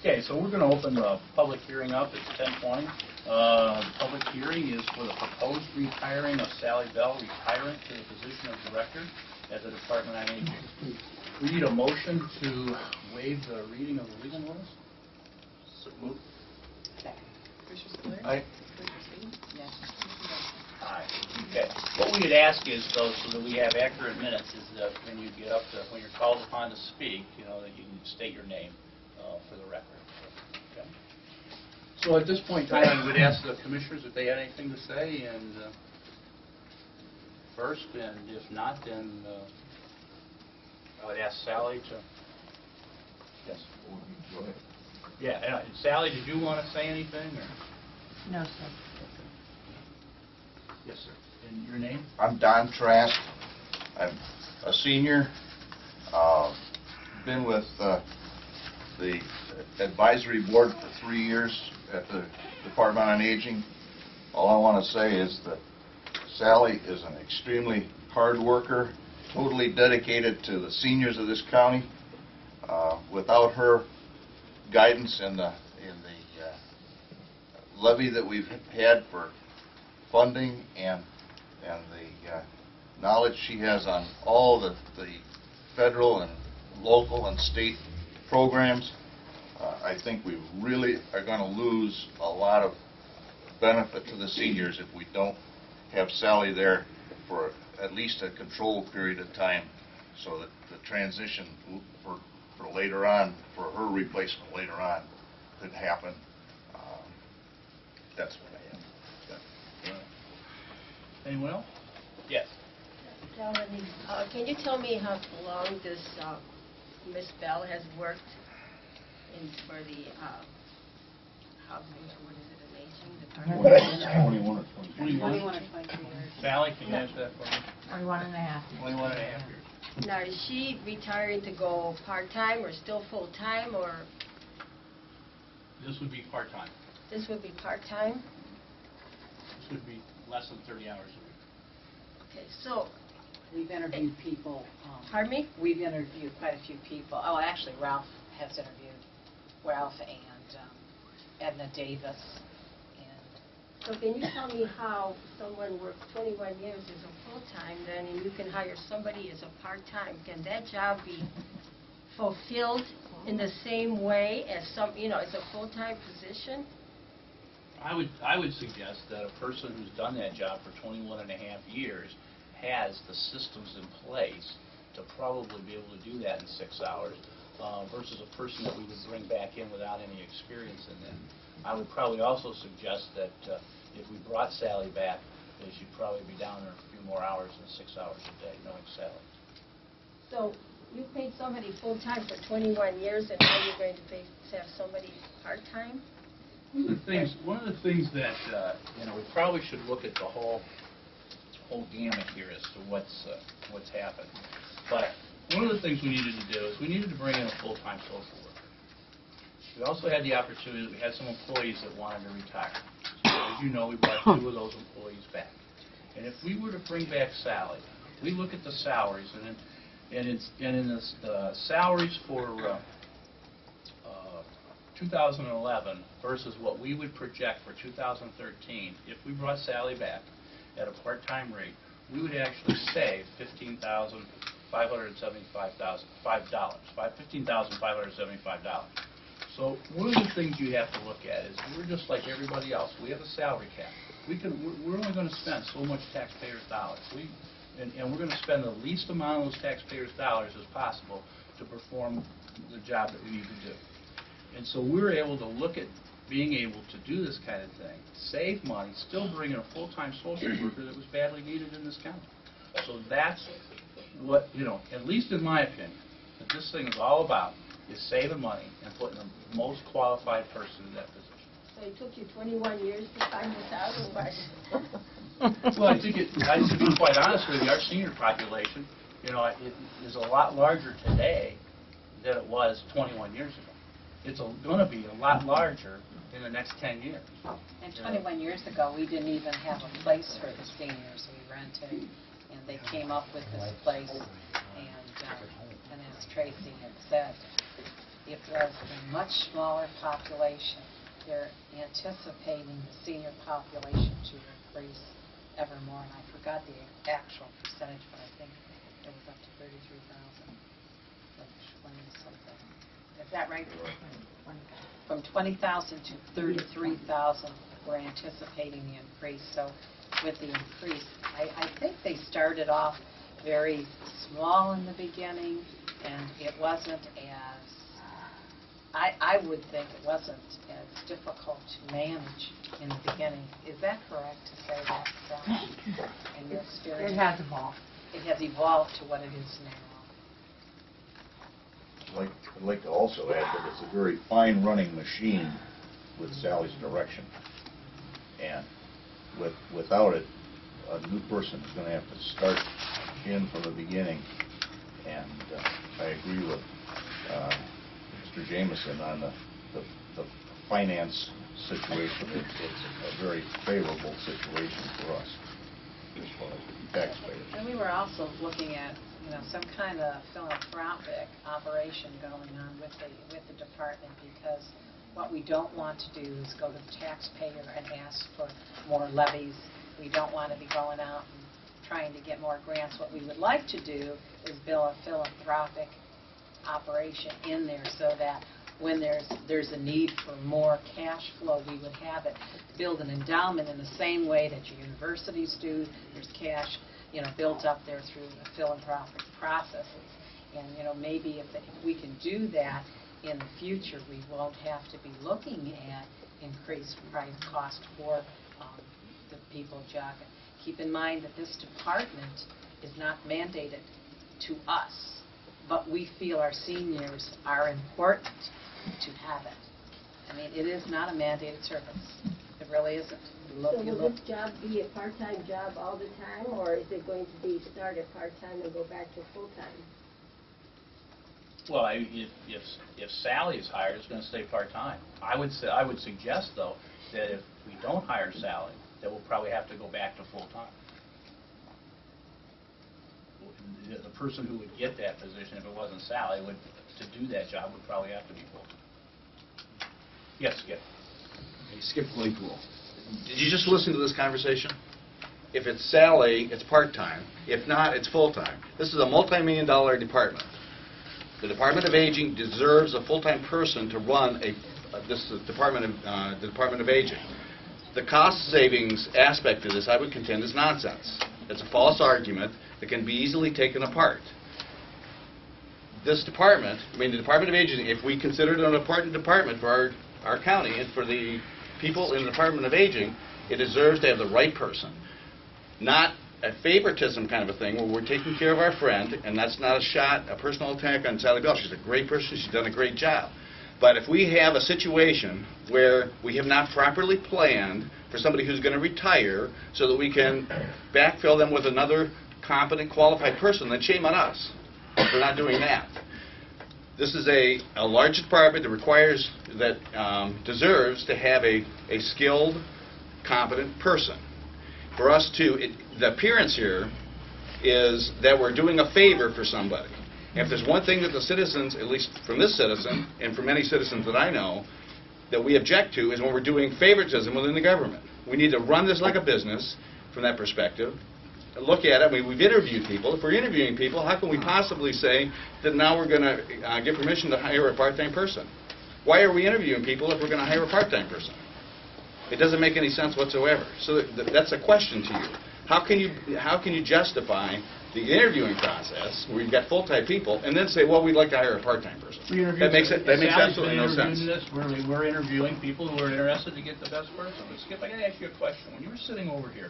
Okay, so we're going to open the public hearing up. It's 10:20. Public hearing is for the proposed retiring of Sally Bell, retirement to the position of director at the Department on Aging. We need a motion to waive the reading of the legal notice. So moved. Second. Commissioner Spiller? Aye. Commissioner Sweeney? Yes. Aye. Okay. What we'd ask is, though, so that we have accurate minutes, is that when you get up to, when you're called upon to speak, you know, that you can state your name for the record. Okay. So at this point in time, I would ask the commissioners if they had anything to say, and first, and if not, then I would ask Sally to. Yes. Go ahead. Yeah. Sally, did you want to say anything? Or? No, sir. Yes, sir. And your name? I'm Don Trask. I'm a senior. Been with the advisory board for 3 years at the Department on Aging. All I want to say is that Sally is an extremely hard worker, totally dedicated to the seniors of this county. Without her guidance in the levy that we've had for funding and the knowledge she has on all the federal and local and state programs, I think we really are going to lose a lot of benefit to the seniors if we don't have Sally there for at least a controlled period of time, so that the transition for later on, for her replacement later on, could happen. That's what I have. Anyone else? Yes. Melanie, can you tell me how long this Miss Bell has worked for the housing, what is it, an aging department? 21 or 22. 21 or 22 years. Sally, can you answer that for me? 21 and a half. 21 and a half years. Now, is she retiring to go part-time or still full-time, or This would be part-time. this would be part-time? This would be less than 30 hours a week. Okay, so, We've interviewed people. pardon me? We've interviewed quite a few people. Oh, actually, Ralph has interviewed Ralph and Edna Davis. And So can you tell me how someone works 21 years as a full-time then, and you can hire somebody as a part-time? Can that job be fulfilled in the same way as as a full-time position? I would suggest that a person who's done that job for 21 and a half years has the systems in place to probably be able to do that in 6 hours, versus a person that we would bring back in without any experience in that. I would probably also suggest that if we brought Sally back, that she'd probably be down there a few more hours than 6 hours a day, knowing Sally. So you paid somebody full-time for 21 years, and now you're going to have somebody part-time? One of the things that we probably should look at the whole gamut here as to what's happened. But one of the things we needed to do is we needed to bring in a full-time social worker. We also had the opportunity, we had some employees that wanted to retire. So as you know, we brought 2 of those employees back. And if we were to bring back Sally, we look at the salaries, and in the salaries for 2011 versus what we would project for 2013, if we brought Sally back at a part-time rate, we would actually save $15,575. So one of the things you have to look at is we're just like everybody else. We have a salary cap. We're only going to spend so much taxpayers' dollars. And we're going to spend the least amount of those taxpayers' dollars as possible to perform the job that we need to do. And so we're able to look at being able to do this kind of thing, save money, still bring in a full-time social worker that was badly needed in this county. So that's what, at least in my opinion, that this thing is all about, is saving money and putting the most qualified person in that position. So it took you 21 years to find this out, or what? Well, I think to be quite honest with you, our senior population, it is a lot larger today than it was 21 years ago. It's going to be a lot larger in the next 10 years. And 21 years ago, we didn't even have a place for the seniors. We rented, and they came up with this place. And as Tracy had said, it was a much smaller population. They're anticipating the senior population to increase ever more, and I forgot the actual percentage, but I think it was up to 33,000 from 20-something. Is that right? From 20,000 to 33,000, we're anticipating the increase. So with the increase, I think they started off very small in the beginning, and it wasn't as, I would think it wasn't as difficult to manage in the beginning. Is that correct to say that, Sally, in your experience? It has evolved. It has evolved to what it is now. I'd like to also add that it's a very fine running machine with Sally's direction. And without it, a new person is going to have to start in from the beginning. And I agree with Mr. Jameson on the finance situation. It's a very favorable situation for us as far as taxpayers. And we were also looking at, some kind of philanthropic operation going on with the department, because what we don't want to do is go to the taxpayer and ask for more levies. We don't want to be going out and trying to get more grants. What we would like to do is build a philanthropic operation in there so that when there's a need for more cash flow, we would have it. Build an endowment in the same way that your universities do. There's cash, built up there through the philanthropic processes. And, maybe if we can do that in the future, we won't have to be looking at increased price cost for the people of Geauga. Keep in mind that this department is not mandated to us, but we feel our seniors are important to have it. I mean, it is not a mandated service. It really isn't. So will this job be a part-time job all the time, or is it going to be start at part-time and go back to full-time? Well, if Sally is hired, it's going to stay part-time. I would suggest, though, that if we don't hire Sally, that we'll probably have to go back to full-time. The person who would get that position, if it wasn't Sally, to do that job would probably have to be full-time. Yes, Skip. Skip Claypool. Did you just listen to this conversation? If it's Sally, it's part-time. If not, it's full-time. This is a multi-million-dollar department. The Department of Aging deserves a full-time person to run the Department of Aging. The cost savings aspect of this, I would contend, is nonsense. It's a false argument that can be easily taken apart. This department, the Department of Aging, if we consider it an important department for our county and for the people in the Department of Aging, it deserves to have the right person. Not a favoritism kind of a thing where we're taking care of our friend, and that's not a personal attack on Sally Bell. She's a great person. She's done a great job. But if we have a situation where we have not properly planned for somebody who's going to retire so that we can backfill them with another competent, qualified person, then shame on us for not doing that. This is a large department that deserves to have a skilled, competent person. For us the appearance here is that we're doing a favor for somebody. If there's one thing that the citizens, at least from this citizen, and from many citizens that I know, that we object to is when we're doing favoritism within the government. We need to run this like a business from that perspective. Look at it. We've interviewed people. If we're interviewing people, how can we possibly say that now we're going to get permission to hire a part-time person? Why are we interviewing people if we're going to hire a part-time person? It doesn't make any sense whatsoever. So that's a question to you. How can you justify the interviewing process where you've got full-time people and then say, well, we'd like to hire a part-time person? That makes absolutely no sense. We're interviewing people who are interested to get the best person. But Skip, I got to ask you a question. When you were sitting over here,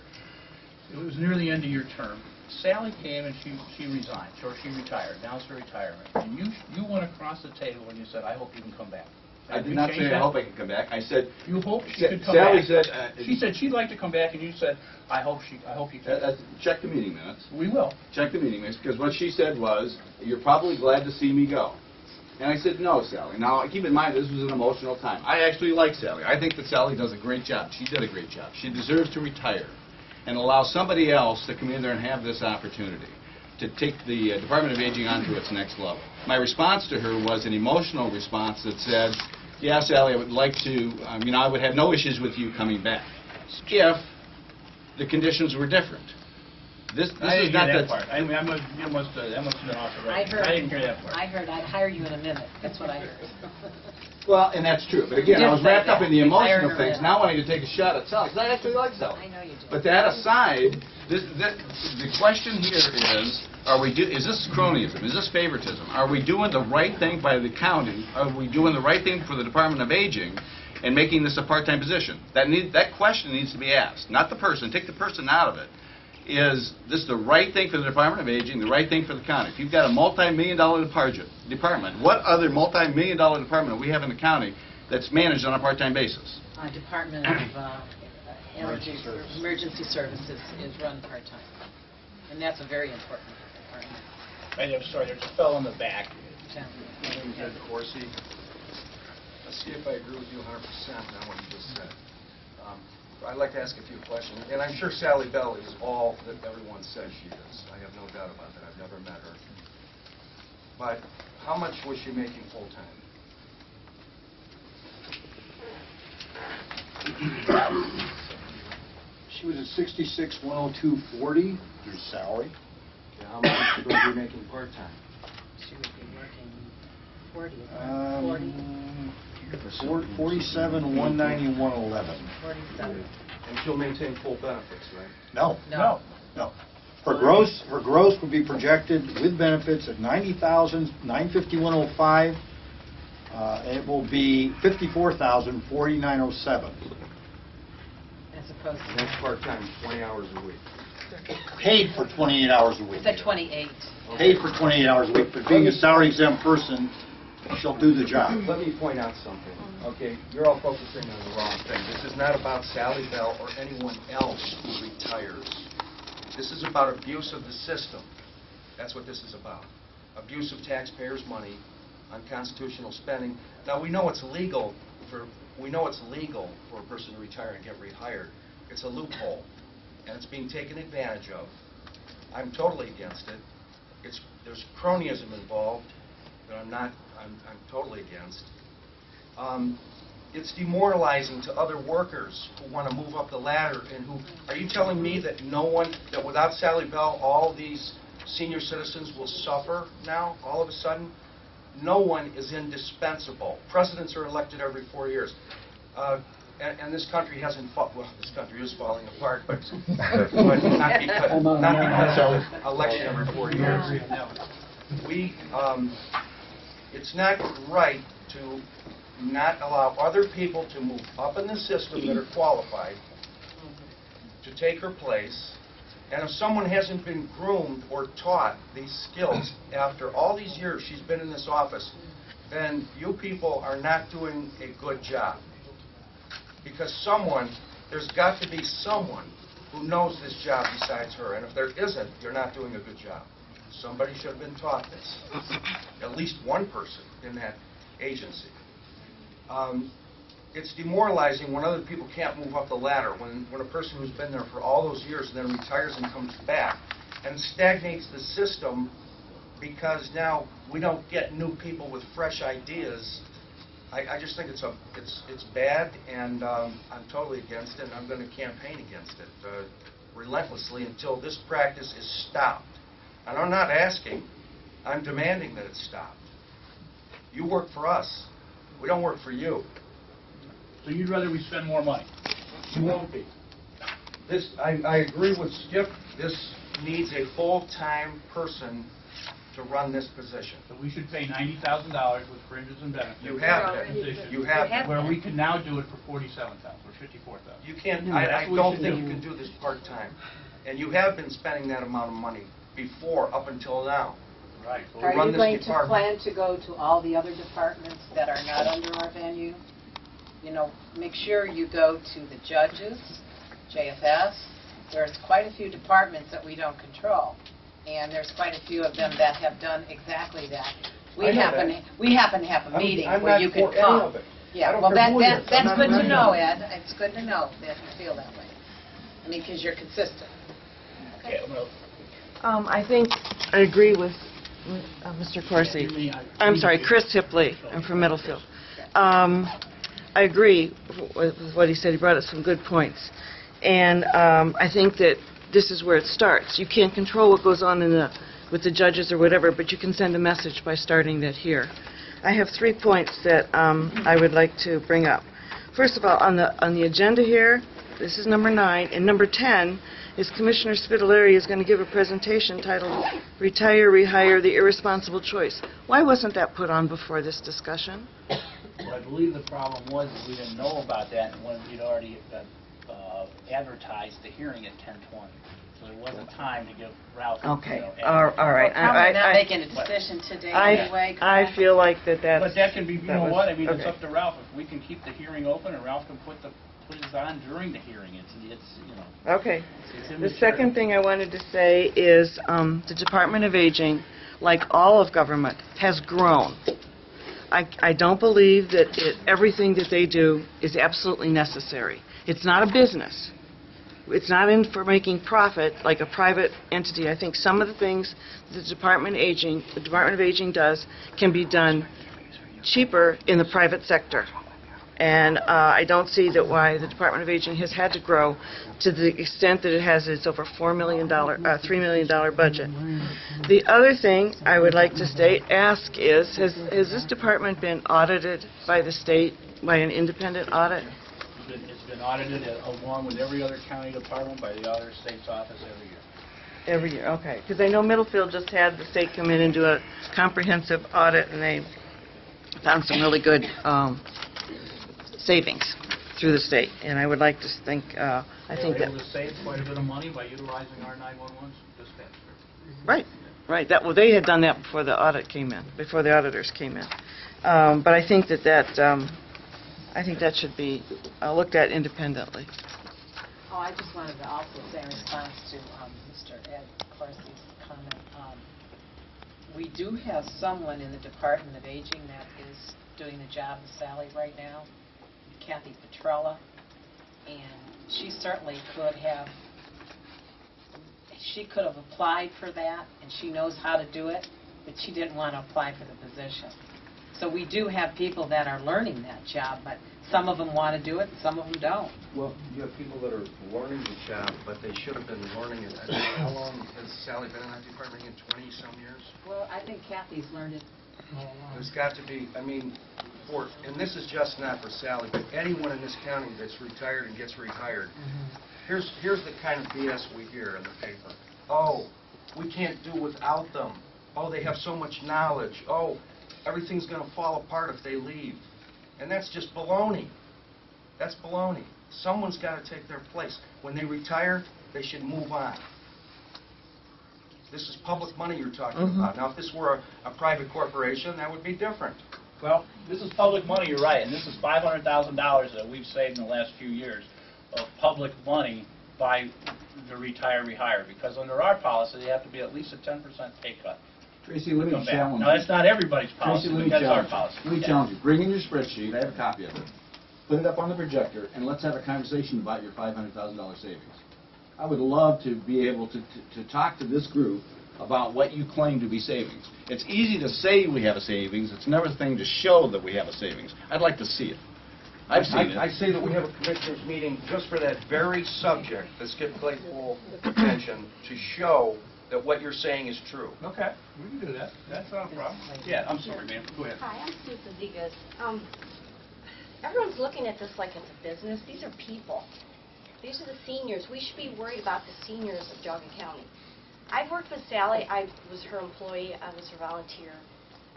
it was near the end of your term. Sally came and she resigned, or she retired. Now it's her retirement. And you went across the table and you said, I hope you can come back. I did not say I hope I can come back. I said you hope she could come Sally back. said she said she'd like to come back, and you said I hope you can. Check the meeting minutes. We will. Check the meeting minutes, because what she said was, you're probably glad to see me go. And I said, no, Sally. Now, keep in mind, this was an emotional time. I actually like Sally. I think that Sally does a great job. She did a great job. She deserves to retire and allow somebody else to come in there and have this opportunity. to take the Department of Aging onto its next level. My response to her was an emotional response that said, yeah, Sally, I would like to, I would have no issues with you coming back if the conditions were different. This I is didn't not hear that that. part. That must have been off the I record. heard. I didn't hear that part. I heard I'd hire you in a minute. That's what I heard. Well, and that's true. But again, You I did was say wrapped up that. in the You hired emotional her things. in. Now I need to take a shot at Sally, because I actually like Sally. I know you do. But that aside, the question here is, is this cronyism? Is this favoritism? Are we doing the right thing by the county? Are we doing the right thing for the Department of Aging and making this a part-time position? That question needs to be asked. Not the person. Take the person out of it. Is this the right thing for the Department of Aging, the right thing for the county? If you've got a multi-million-dollar department, what other multi-million-dollar department do we have in the county that's managed on a part-time basis? Department of Emergency Services is run part-time, and that's a very important department. I'm sorry, there's a fellow in the back. Yeah. My name is Ed Corsi. Let's see if I agree with you 100% on what you just said. I'd like to ask a few questions, and I'm sure Sally Bell is all that everyone says she is. I have no doubt about that. I've never met her. But how much was she making full-time? She was at 66,102.40, your salary. And how much is she going to be making part-time? She would be working 40. 47,190.11. 47. And she'll maintain full benefits, right? No. No. Her gross would be projected with benefits at 90,951.05. It will be 54,049.07. As opposed And to, that's part-time, 20 hours a week. Paid for 28 hours a week. it's at 28. Paid for 28 hours a week, but being a salary exempt person, she'll do the job. Let me point out something. Okay, you're all focusing on the wrong thing. This is not about Sally Bell or anyone else who retires. This is about abuse of the system. That's what this is about. Abuse of taxpayers' money, unconstitutional spending. Now we know it's legal for a person to retire and get rehired. It's a loophole, and it's being taken advantage of. I'm totally against it. There's cronyism involved that I'm totally against. It's demoralizing to other workers who want to move up the ladder and who, are you telling me that that without Sally Bell, all these senior citizens will suffer now, all of a sudden? No one is indispensable. Presidents are elected every 4 years. And this country hasn't fought, well, this country is falling apart, but not because of election every 4 years. It's not right to not allow other people to move up in the system that are qualified to take her place. And if someone hasn't been groomed or taught these skills after all these years she's been in this office, then you people are not doing a good job. Because there's got to be someone who knows this job besides her. And if there isn't, you're not doing a good job. Somebody should have been taught this. At least one person in that agency. It's demoralizing when other people can't move up the ladder, when a person who's been there for all those years and then retires and comes back and stagnates the system because now we don't get new people with fresh ideas. I just think it's bad, and I'm totally against it, and I'm going to campaign against it relentlessly until this practice is stopped. And I'm not asking, I'm demanding that it's stopped. You work for us. We don't work for you. So you'd rather we spend more money? You won't be. I agree with Skip. This needs a full-time person to run this position. So we should pay $90,000 with fringes and benefits. You have You're it. already- You have it. Where we can now do it for $47,000 or $54,000. You can't, Yeah, I that's what we don't should think do. you can do this part-time. And you have been spending that amount of money before, up until now. Right. So Are run you this going to department. plan to go to all the other departments that are not under our venue? Make sure you go to the judges, JFS. There's quite a few departments that we don't control, and there's quite a few of them that have done exactly that. We I know happen that. to have a meeting I'm where not you can for any come. of it. I Yeah, don't well, care who it is. I'm that's not good to running know, it. Ed. It's good to know that you feel that way. Because you're consistent. Yeah, well, I think I agree with Mr. Corsi. I'm sorry, Chris Hipley. I'm from Middlefield. I agree with what he said. He brought up some good points. And I think that this is where it starts. You can't control what goes on with the judges or whatever, but you can send a message by starting that here. I have 3 points that I would like to bring up. First of all, on the agenda here, this is number 9, and number 10 is Commissioner Spitaleri is going to give a presentation titled Retire-Rehire, the Irresponsible Choice. Why wasn't that put on before this discussion? Well, I believe the problem was that we didn't know about that when we'd already advertised the hearing at 10:20. So there wasn't time to give Ralph... Okay, you know, all right. We're probably not making a decision today anyway. I feel like that's... But that can be, you know what, I mean, it's okay. up to Ralph. If we can keep the hearing open and Ralph can put his on during the hearing, it's you know... Okay. It's The immaterial. second thing I wanted to say is the Department of Aging, like all of government, has grown. I don't believe that everything that they do is absolutely necessary. It's not a business. It's not in for making profit like a private entity. I think some of the things the Department of Aging does can be done cheaper in the private sector. And I don't see that why the Department of Aging has had to grow to the extent that it has. It's over $3 million budget. The other thing I would like to ask is, has this department been audited by the state, by an independent audit? It's been audited along with every other county department by the Auditor State's Office every year. Every year, okay. Because I know Middlefield just had the state come in and do a comprehensive audit, and they found some really good savings through the state. And I would like to think, I think They that... were able to save quite a bit of money by utilizing our 911 dispatch. Right, right. Well, they had done that before the audit came in, before the auditors came in. But I think that should be looked at independently. Oh, I just wanted to also say in response to Mr. Ed Corsi's comment, we do have someone in the Department of Aging that is doing the job of Sally right now, Kathy Petrella, and she certainly could have applied for that, and she knows how to do it, but she didn't want to apply for the position. So we do have people that are learning that job, but some of them want to do it, and some of them don't. Well, you have people that are learning the job, but they should have been learning it. I mean, how long has Sally been in that department? 20-some years? Well, I think Kathy's learned it all along. There's got to be, I mean, and this is just not for Sally, but anyone in this county that's retired and gets rehired. Here's the kind of BS we hear in the paper. Oh, we can't do without them. Oh, they have so much knowledge. Oh, everything's going to fall apart if they leave. And that's just baloney. That's baloney. Someone's got to take their place. When they retire, they should move on. This is public money you're talking about. Now, if this were a private corporation, that would be different. Well, this is public money, you're right, and this is $500,000 that we've saved in the last few years of public money by the Retire-Rehire, because under our policy, they have to be at least a 10% pay cut. Tracy, let me Come back. challenge Now, you. that's not everybody's policy, Tracy, let but me that's our challenge policy. you. Let me Yeah. challenge you. Bring in your spreadsheet. I have a copy of it. Put it up on the projector, and let's have a conversation about your $500,000 savings. I would love to be able to talk to this group about what you claim to be savings. It's easy to say we have a savings. It's another thing to show that we have a savings. I'd like to see it. I've seen it. I say that we have a commissioners meeting just for that very subject that Skip Claypool mentioned, to show that what you're saying is true. Okay, we can do that. That's not a problem. Yeah, I'm sorry, ma'am. Go ahead. Hi, I'm Sue Fazegas. Everyone's looking at this like it's a business. These are people. These are the seniors. We should be worried about the seniors of Geauga County. I've worked with Sally. I was her employee. I was her volunteer.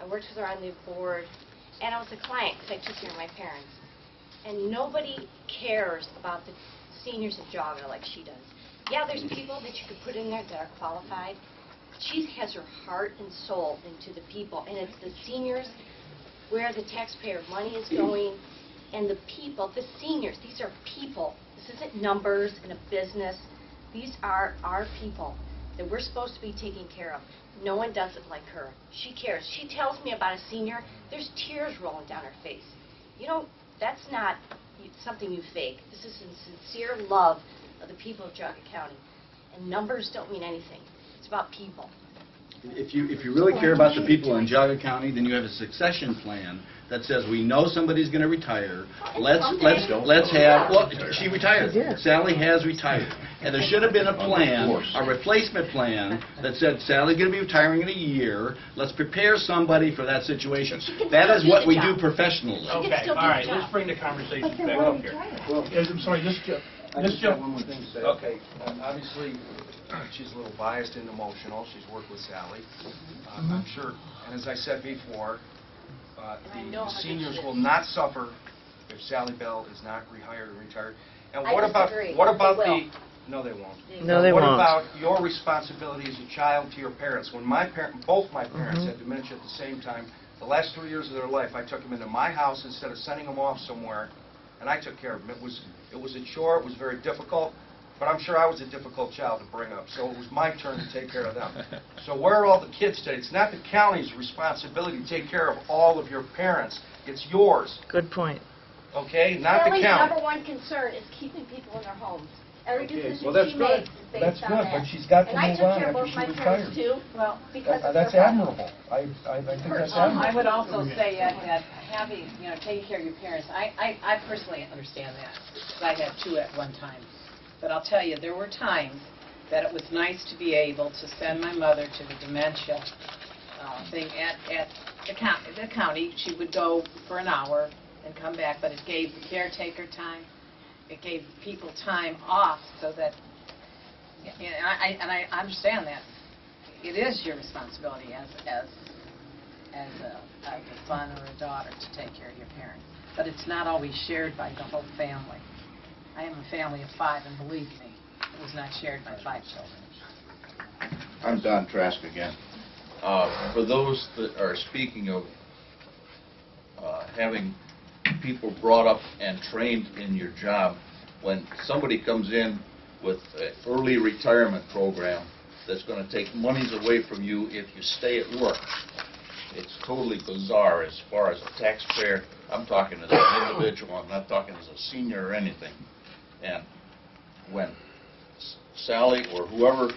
I worked with her on the board. And I was a client because I took care of my parents. And nobody cares about the seniors of Geauga like she does. Yeah, there's people that you could put in there that are qualified. She has her heart and soul into the people. And it's the seniors where the taxpayer money is going. And the people, the seniors, these are people. This isn't numbers in a business. These are our people that we're supposed to be taking care of. No one does it like her. She cares. She tells me about a senior, there's tears rolling down her face. You know, that's not something you fake. This is sincere love of the people of Geauga County. And numbers don't mean anything. It's about people. If you really care about the people in Geauga County, then you have a succession plan that says, we know somebody's going to retire. Let's have, well, she retired. Sally has retired. And there should have been a plan, a replacement plan that said, Sally's going to be retiring in a year. Let's prepare somebody for that situation. That is what we do professionally. Okay, all right, let's bring the conversation back up here. I'm sorry, this One more thing to say. Okay, obviously, she's a little biased and emotional. She's worked with Sally. I'm sure, and as I said before, the seniors will not suffer if Sally Bell is not rehired or retired. And what about the? No, they won't. No, they what won't. about your responsibility as a child to your parents? When both my parents had dementia at the same time, the last 3 years of their life, I took them into my house instead of sending them off somewhere, and I took care of them. It was a chore. It was very difficult. But I'm sure I was a difficult child to bring up, so it was my turn to take care of them. So where are all the kids today? It's not the county's responsibility to take care of all of your parents. It's yours, Good point. okay? Not the Sally's county. number one concern is keeping people in their homes. Every decision well, that's she good. makes is based That's on good, that. but she's got to and I move took on care of after both she my parents retires. too, because of That's their health. admirable. I think that's I admirable. would also say that having, taking care of your parents, I personally understand that, because I had two at one time. But I'll tell you, there were times that it was nice to be able to send my mother to the dementia thing at the county. She would go for an hour and come back, but it gave the caretaker time. It gave people time off so that, and I understand that. It is your responsibility as a son or a daughter to take care of your parents. But it's not always shared by the whole family. I have a family of 5, and believe me, it was not shared by 5 children. I'm Don Trask again. For those that are speaking of having people brought up and trained in your job, when somebody comes in with an early retirement program that's going to take monies away from you if you stay at work, it's totally bizarre as far as a taxpayer. I'm talking as an individual. I'm not talking as a senior or anything. And when Sally or whoever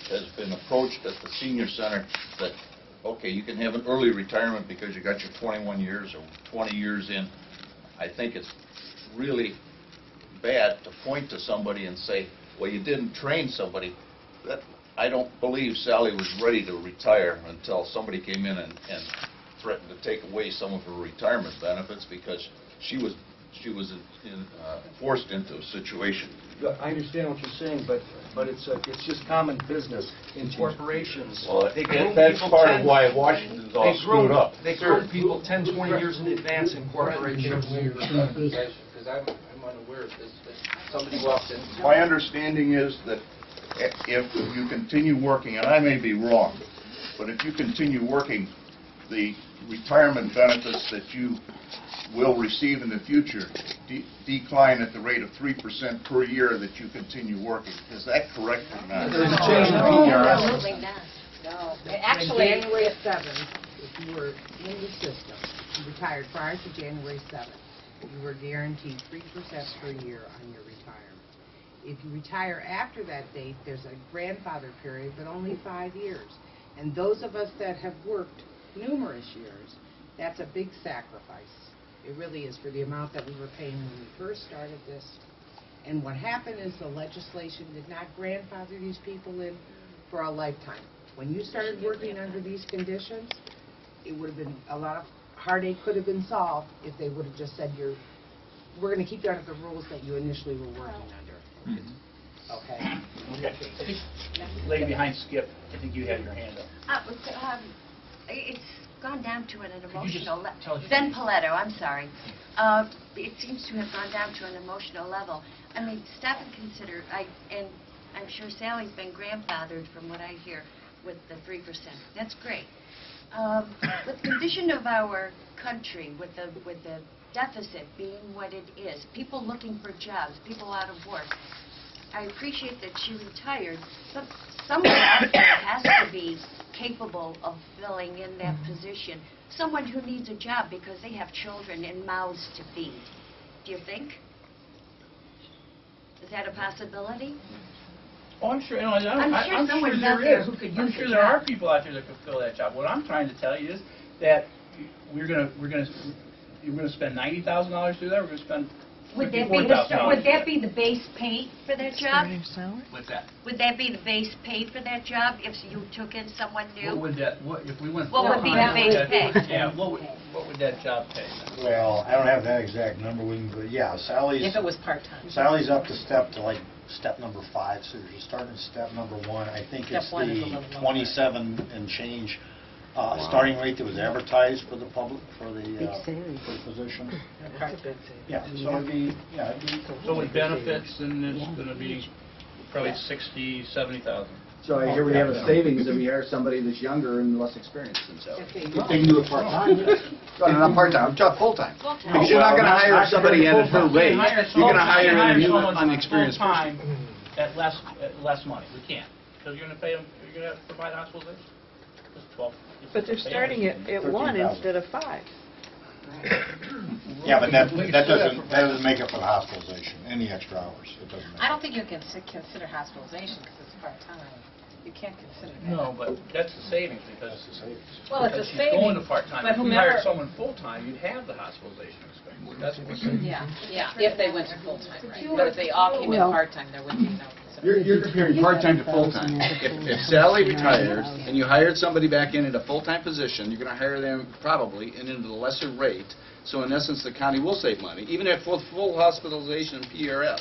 has been approached at the senior center that, okay, you can have an early retirement because you got your 21 years or 20 years in, I think it's really bad to point to somebody and say, well, you didn't train somebody. I don't believe Sally was ready to retire until somebody came in and threatened to take away some of her retirement benefits because she was forced into a situation. I understand what you're saying, but it's just common business in corporations. Well, They groom that's people part 10 of why Washington's all screwed up. They groom people 10, 20 years in advance in corporations. Because I'm unaware of this, but somebody walks in. My understanding is that if you continue working, and I may be wrong, but if you continue working, the retirement benefits that you will receive in the future decline at the rate of 3% per year that you continue working. Is that correct or not? There's a change in PRS. Absolutely not. No, Actually, January 7th, if you were in the system, you retired prior to January 7th, you were guaranteed 3% per year on your retirement. If you retire after that date, there's a grandfather period, but only 5 years. And those of us that have worked numerous years, that's a big sacrifice. It really is for the amount that we were paying when we first started this. And what happened is the legislation did not grandfather these people in for a lifetime. When you started working under these conditions, it would have been a lot of heartache could have been solved if they would have just said, we're going to keep you under the rules that you initially were working under. Okay? Okay. Lady behind Skip, I think you had your hand up. It's gone down to an emotional level. tell us your Ben name? Paletto, I'm sorry. It seems to have gone down to an emotional level. I mean, stop and consider, and I'm sure Sally's been grandfathered from what I hear with the 3%. That's great. With the condition of our country, with the deficit being what it is, people looking for jobs, people out of work, I appreciate that she retired, but someone out there has to be capable of filling in that position. Someone who needs a job because they have children and mouths to feed. Do you think? Is that a possibility? Oh, I'm sure, I'm sure someone's out there who could I'm use sure the there are job. people out there that could fill that job. What I'm trying to tell you is that you're gonna spend $90,000 to do that, we're gonna spend Would that $54,000. would that be the base pay for that job? What's that? Would that be the base pay for that job if you took in someone new? If we went What would be full-time, the base pay? Yeah, what would that job pay? Well, I don't have that exact number, but yeah, Sally's... If it was part-time. Sally's up to step number 5, so you're starting step number 1. I think Step it's 1 is a the little lower. 27 and change starting rate that was advertised for the public, for the position. Yeah, so it'd be, So with benefits, then it's gonna be probably 60, 70,000. So here we have a savings if we hire somebody that's younger and less experienced themselves. If they can do it part-time, yes. No, not part-time, I'm talking full-time. Full-time. Because you're not going to hire somebody at her rate. You're going to hire a new someone unexperienced person. full-time at less money. We can't, because you're gonna pay them, you're gonna have to provide hospitalization. It's 12. But they're starting at 1 instead of 5. Yeah, but that doesn't make it for the hospitalization, any extra hours. It doesn't make I don't think you can consider hospitalization because it's part-time. You can't consider that. No, but that's the savings, because Well, it's a she's going to savings, part-time. but If we hired whomever... someone full-time, you'd have the hospitalization expense. That's what we're saying. Yeah, if they went to full-time, right? But if they all came in part-time, there would be no consideration. You're comparing part-time to full-time. If Sally retires and you hired somebody back in at a full-time position, you're going to hire them probably and into the lesser rate. So in essence, the county will save money, even at full hospitalization and PRS,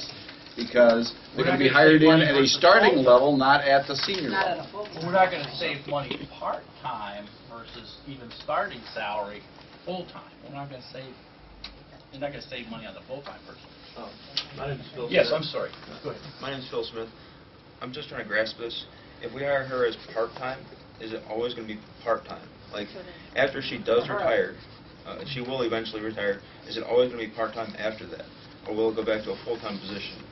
because they're going to be hired in at a starting level, not at the senior Not at level. a full-time. We're not gonna save money part-time versus even starting salary full-time. We're not gonna save, you're not gonna save money on the full-time person. My name is Phil Yes, Smith. I'm sorry. Go ahead. My name is Phil Smith. I'm just trying to grasp this. If we hire her as part-time, is it always going to be part-time? Like, after she does retire, she will eventually retire, is it always going to be part-time after that? Or will it go back to a full-time position?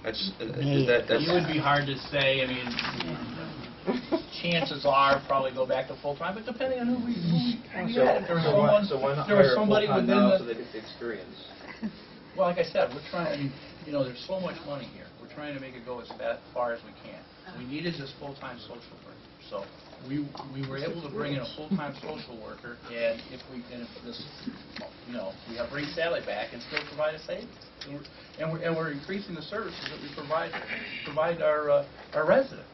That's It would be hard to say. I mean, chances are probably go back to full-time, but depending on who we had. If there was somebody within now so the... they get the experience? Well, like I said, we're trying, I mean, there's so much money here. We're trying to make it go as far as we can. We needed this full-time social worker. So we were able to bring in a full-time social worker, and if this, we have bring Sally back and still provide a savings. And we're increasing the services that we provide our residents.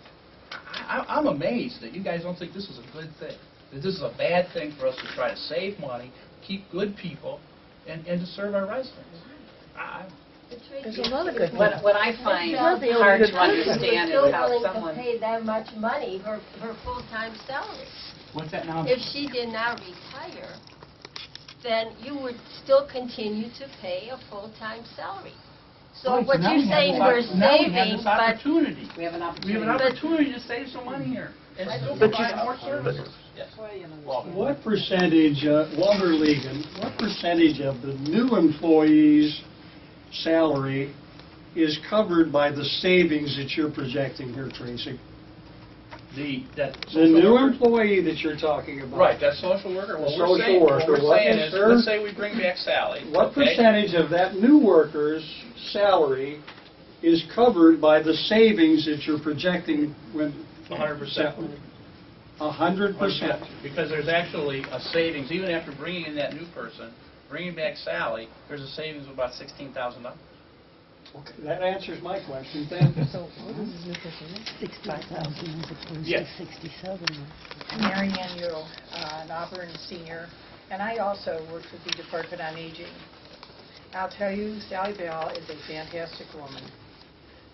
I'm amazed that you guys don't think this is a good thing. That this is a bad thing for us to try to save money, keep good people, and to serve our residents. There's a lot of good things. What I find hard to understand is how someone... to pay that much money, her full-time salary. What's that now? If she did not retire, then you would still continue to pay a full-time salary. So what you're saying, we're saving, but... opportunity. We have an We have an opportunity. opportunity to save some money here and still But provide more services. Yes. What percentage, Walter Legan, what percentage of the new employees' salary is covered by the savings that you're projecting here, Tracy? The new employee that you're talking about. Right, that social worker. What social we're worker, saying is, let's say we bring back Sally. What okay? percentage of that new worker's salary is covered by the savings that you're projecting when... 100%. 100%. Because there's actually a savings, even after bringing in that new person, bringing back Sally, there's a savings of about $16,000. Okay, that answers my question. Thank you. So what is this difference? 65,000 as opposed Yes. to 67. I'm Mary Ann Yule, an Auburn senior, and I also work for the Department on Aging. I'll tell you, Sally Bell is a fantastic woman.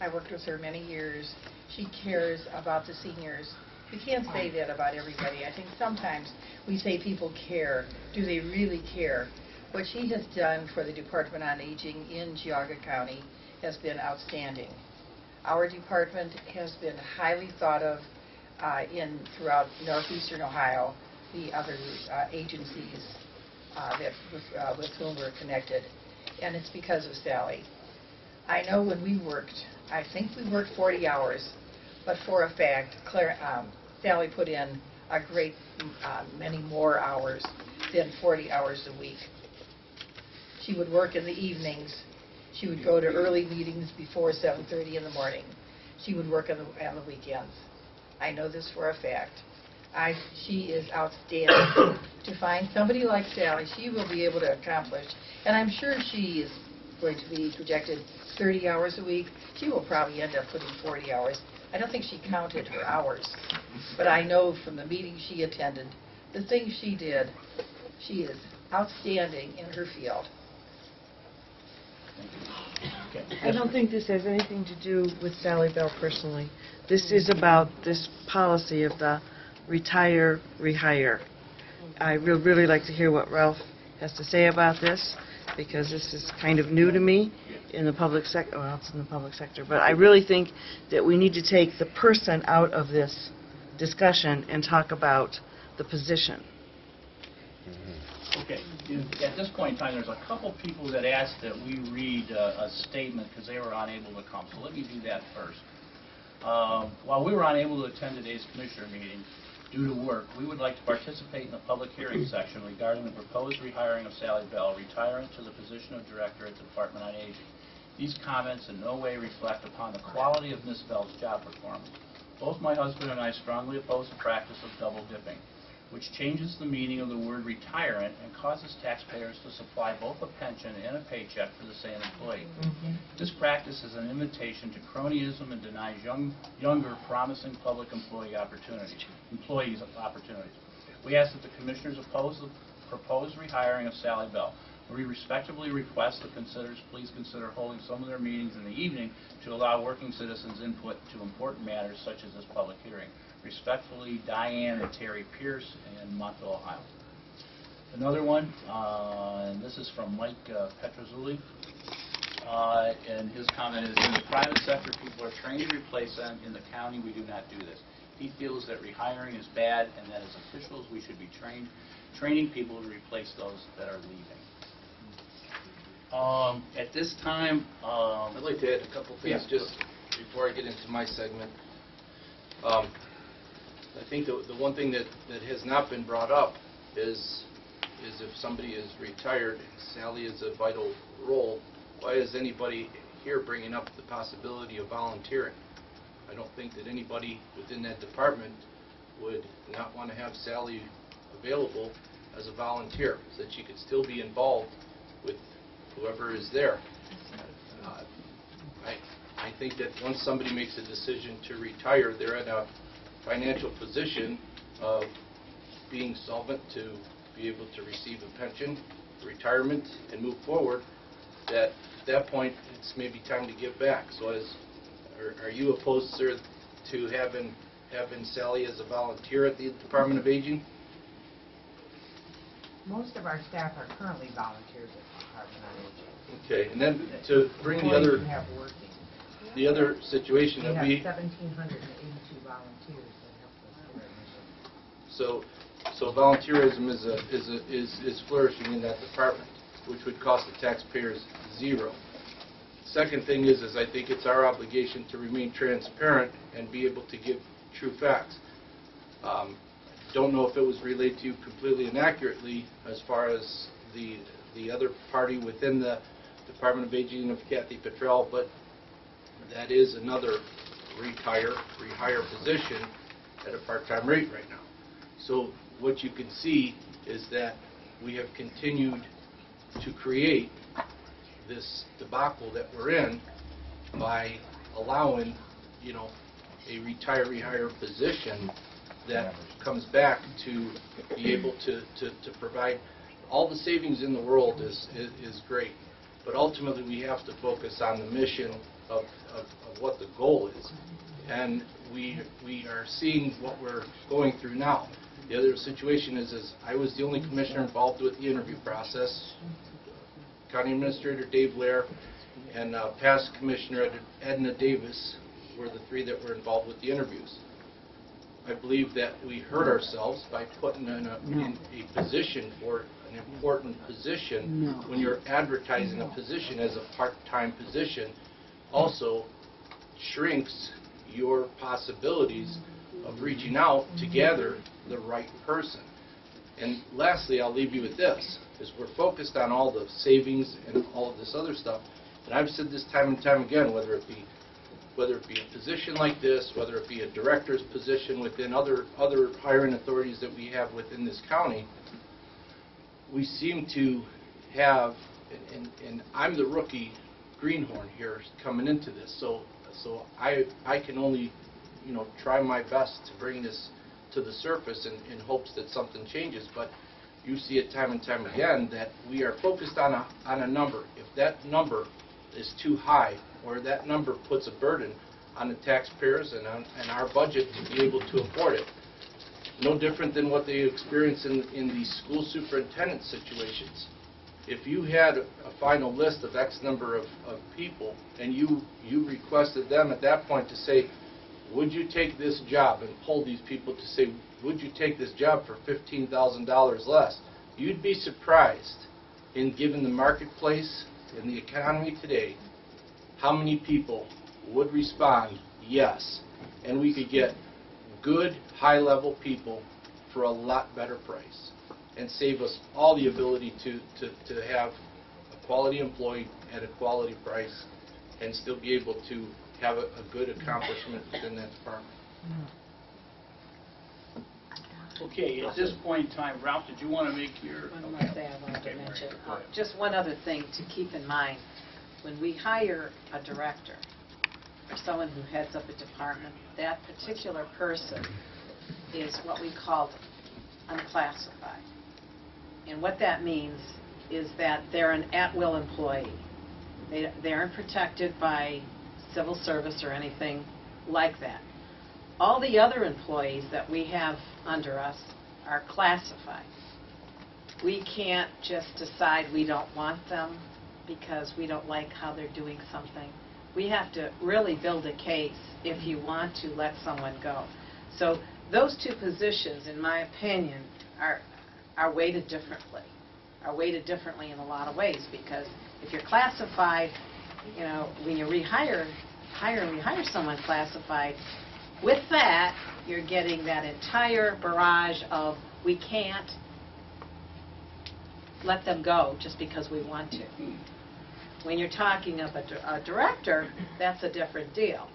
I worked with her many years. She cares about the seniors. We can't say that about everybody. I think sometimes we say people care. Do they really care? What she has done for the Department on Aging in Geauga County has been outstanding. Our department has been highly thought of throughout northeastern Ohio, the other agencies with whom we're connected, and it's because of Sally. I know when we worked, I think we worked 40 hours, but for a fact, Sally put in a great many more hours than 40 hours a week. She would work in the evenings. She would go to early meetings before 7:30 in the morning. she would work on the weekends. I know this for a fact. She is outstanding. To find somebody like Sally, she will be able to accomplish, and I'm sure she is going to be projected 30 hours a week. She will probably end up putting 40 hours. I don't think she counted her hours, but I know from the meetings she attended, the things she did, she is outstanding in her field. I don't think this has anything to do with Sally Bell personally. This is about this policy of the retire-rehire. I would really like to hear what Ralph has to say about this, because this is kind of new to me in the public sector. Well, it's in the public sector, but I really think that we need to take the person out of this discussion and talk about the position. Okay. At this point in time, there's a couple people that asked that we read a statement because they were unable to come. So let me do that first. While we were unable to attend today's commissioner meeting due to work, we would like to participate in the public hearing section regarding the proposed rehiring of Sally Bell, retirement to the position of director at the Department on Aging. These comments in no way reflect upon the quality of Ms. Bell's job performance. Both my husband and I strongly oppose the practice of double dipping, which changes the meaning of the word retirement and causes taxpayers to supply both a pension and a paycheck for the same employee. This practice is an invitation to cronyism and denies younger, promising public employees opportunities. We ask that the commissioners oppose the proposed rehiring of Sally Bell. We respectfully request that please consider holding some of their meetings in the evening to allow working citizens input to important matters such as this public hearing. Respectfully, Diane and Terry Pierce in Montville, Ohio. Another one, and this is from Mike Petrozzulli, and his comment is, in the private sector, people are trained to replace them. In the county, we do not do this. He feels that rehiring is bad and that as officials, we should be training people to replace those that are leaving. At this time, I'd like to add a couple things just before I get into my segment. I think the one thing that has not been brought up is if somebody is retired, Sally is a vital role, why is anybody here bringing up the possibility of volunteering? I don't think that anybody within that department would not want to have Sally available as a volunteer, so that she could still be involved with whoever is there. I think that once somebody makes a decision to retire, they're in a financial position of being solvent to be able to receive a pension, retirement, and move forward. That at that point, it's maybe time to give back. So, are you opposed, sir, to having Sally as a volunteer at the Department of Aging? Most of our staff are currently volunteers at the Department on Aging. Okay, and then to bring the other situation that we have 1,782 volunteers that help us here. So volunteerism is flourishing in that department, which would cost the taxpayers zero. Second thing is I think it's our obligation to remain transparent and be able to give true facts. Don't know if it was relayed to you completely inaccurately as far as the other party within the Department of Aging of Kathy Petrell, but that is another rehire position at a part-time rate right now. So what you can see is that we have continued to create this debacle that we're in by allowing, a retire-rehire position that comes back to be able to provide all the savings in the world is great, but ultimately we have to focus on the mission of what the goal is, and we are seeing what we're going through now. The other situation is I was the only commissioner involved with the interview process. County Administrator Dave Lair and past Commissioner Edna Davis were the three that were involved with the interviews. I believe that we hurt ourselves by putting in a position for an important position when you're advertising a position as a part-time position. Also shrinks your possibilities of reaching out to gather the right person. And lastly, I'll leave you with this, is we're focused on all the savings and all of this other stuff. And I've said this time and time again, whether it be whether it be a position like this, whether it be a director's position within other hiring authorities that we have within this county, we seem to have, and I'm the rookie greenhorn here coming into this, so I can only, try my best to bring this to the surface in hopes that something changes. But you see it time and time again that we are focused on a number. If that number is too high, or that number puts a burden on the taxpayers and our budget to be able to afford it, no different than what they experience in the school superintendent situations. If you had a final list of X number of people and you requested them at that point to say, would you take this job, and poll these people to say, would you take this job for $15,000 less, you'd be surprised, in given the marketplace and the economy today, how many people would respond yes, and we could get good high-level people for a lot better price and save us all the ability to have a quality employee at a quality price and still be able to have a good accomplishment within that department. Okay, at this point in time, Ralph, did you want to make your... One more thing I wanted to mention. Just one other thing to keep in mind. When we hire a director or someone who heads up a department, that particular person is what we call unclassified. And what that means is that they're an at-will employee. They aren't protected by civil service or anything like that. All the other employees that we have under us are classified. We can't just decide we don't want them because we don't like how they're doing something. We have to really build a case if you want to let someone go. So those two positions, in my opinion, are weighted differently. Are weighted differently in a lot of ways, because if you're classified, when you rehire someone classified, with that, you're getting that entire barrage of we can't let them go just because we want to. When you're talking of a director, that's a different deal.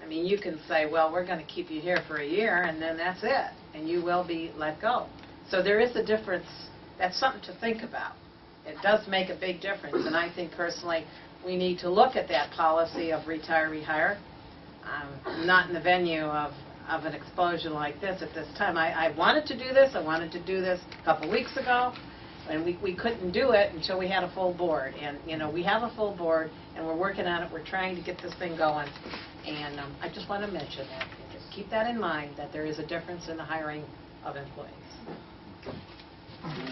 I mean, you can say, well, we're going to keep you here for a year, and then that's it, and you will be let go. So there is a difference. That's something to think about. It does make a big difference, and I think personally we need to look at that policy of retire-rehire. Not in the venue of an explosion like this at this time. I wanted to do this. I wanted to do this a couple weeks ago, and we couldn't do it until we had a full board. And, we have a full board, and we're working on it. We're trying to get this thing going. And I just want to mention that. Just keep that in mind, that there is a difference in the hiring of employees.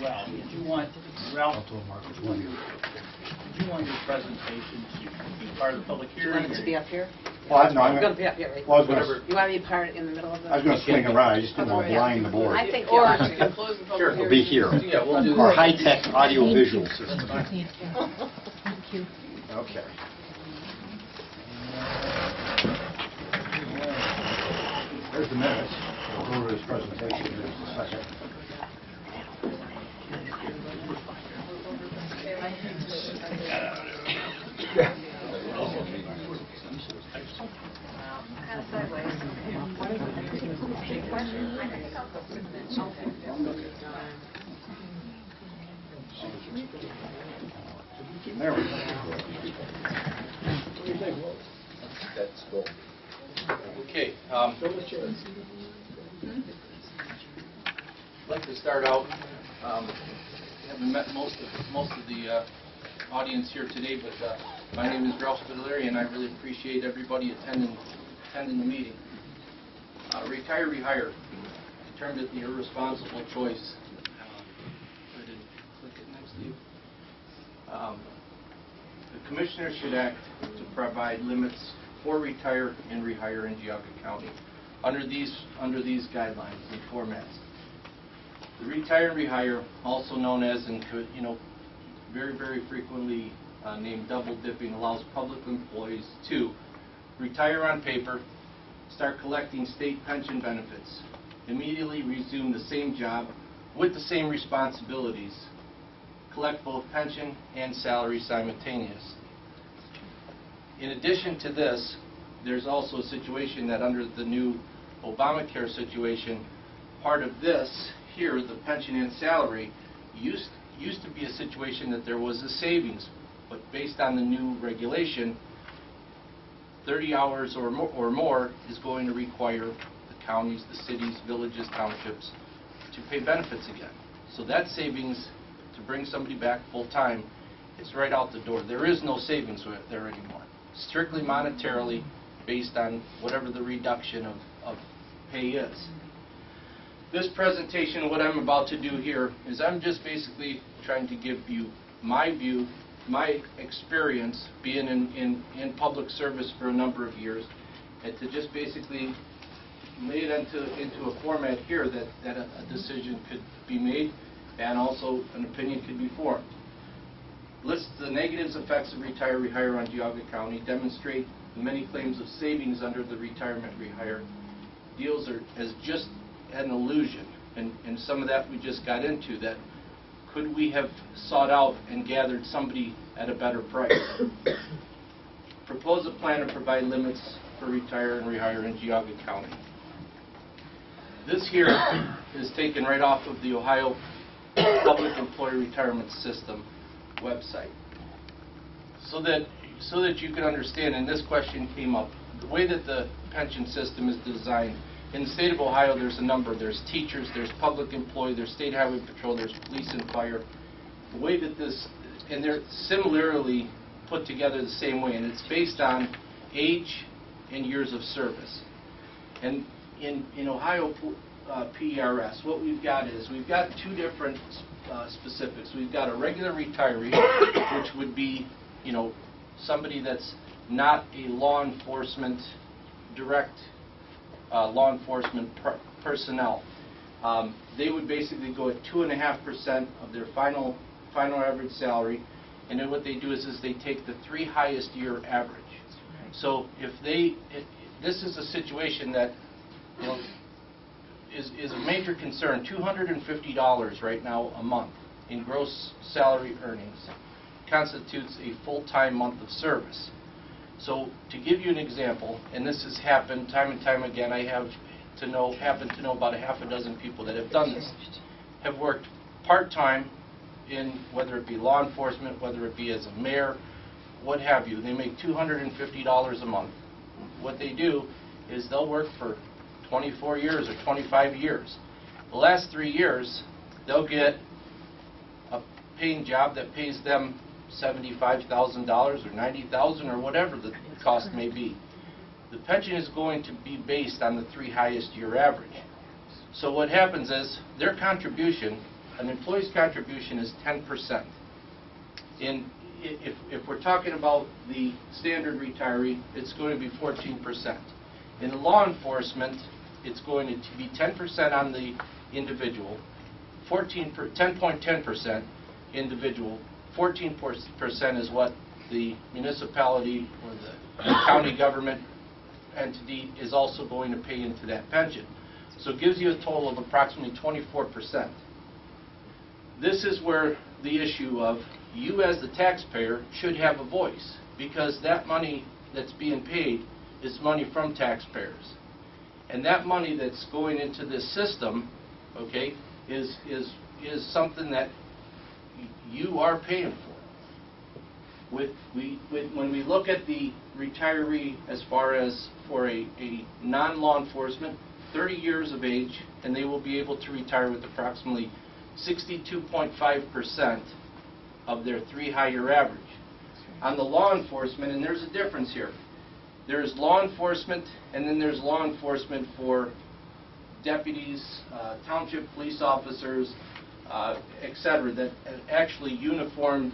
Well, if you want, Ralph, did you want your presentation to be part of the public Do you hearing? want it to be up here? Well, no, You're going to be up here, right? Well, I was gonna- You want to be part in the middle of the... I was going to swing around, I just didn't want to blind the board. I think you ought to. Sure, it'll be here. Yeah, we'll do Our that. high-tech audio-visual system. Thank you. Okay. There's the minutes. We'll go over his presentation in just a second. Kind of sideways. There we go. That's cool. Okay. I'd like to start out. Haven't met most of the audience here today, but my name is Ralph Spitaleri, and I really appreciate everybody attending the meeting. Retire-Rehire, I termed it the irresponsible choice. I didn't click it next to you. The Commissioners should act to provide limits for retire and rehire in Geauga County under these guidelines and formats. The retire and rehire, also known as, and very, very frequently named double dipping, allows public employees to retire on paper, start collecting state pension benefits, immediately resume the same job with the same responsibilities, collect both pension and salary simultaneously. In addition to this, there's also a situation that under the new Obamacare situation, part of this here, the pension and salary, used to be a situation that there was a savings, but based on the new regulation, 30 hours or more is going to require the counties, the cities, villages, townships to pay benefits again. So that savings to bring somebody back full-time, it's right out the door. There is no savings there anymore. Strictly monetarily based on whatever the reduction of pay is. This presentation, what I'm about to do here, is I'm just basically trying to give you my view, my experience being in public service for a number of years, and to just basically lay it into a format here that a decision could be made and also an opinion could be formed. List the negatives effects of retire-rehire on Geauga County, demonstrate the many claims of savings under the retirement-rehire. Deals as just an illusion, and some of that we just got into, that could we have sought out and gathered somebody at a better price. Propose a plan to provide limits for retire and rehire in Geauga County. This here is taken right off of the Ohio Public Employee Retirement System website. So that you can understand, and this question came up, the way that the pension system is designed. In the state of Ohio, there's a number. There's teachers, there's public employee, there's state highway patrol, there's police and fire. The way that this, and they're similarly put together the same way, and it's based on age and years of service. And in Ohio PERS, what we've got is, we've got two different specifics. We've got a regular retiree, which would be, somebody that's not a law enforcement, direct law enforcement personnel. They would basically go at 2.5% of their final average salary, and then what they do is they take the 3 highest year average. So if this is a situation that is a major concern. $250 right now a month in gross salary earnings constitutes a full-time month of service. So to give you an example, and this has happened time and time again, I happen to know about a half a dozen people that have done this, have worked part-time in, whether it be law enforcement, whether it be as a mayor, what have you. They make $250 a month. What they do is they'll work for 24 years or 25 years. The last 3 years, they'll get a paying job that pays them $75,000 or $90,000 or whatever the cost may be. The pension is going to be based on the 3 highest year average. So what happens is their contribution, an employee's contribution, is 10%. If we're talking about the standard retiree, it's going to be 14%. In the law enforcement, it's going to be 10% on the individual, 10.10% individual, 14% is what the municipality or the county government entity is also going to pay into that pension. So it gives you a total of approximately 24%. This is where the issue of you as the taxpayer should have a voice, because that money that's being paid is money from taxpayers. And that money that's going into this system, okay, is something that you are paying for. When we look at the retiree as far as for a non-law enforcement, 30 years of age, and they will be able to retire with approximately 62.5% of their 3 higher average. On the law enforcement, and there's a difference here. There's law enforcement, and then there's law enforcement for deputies, township police officers, etc., that actually uniformed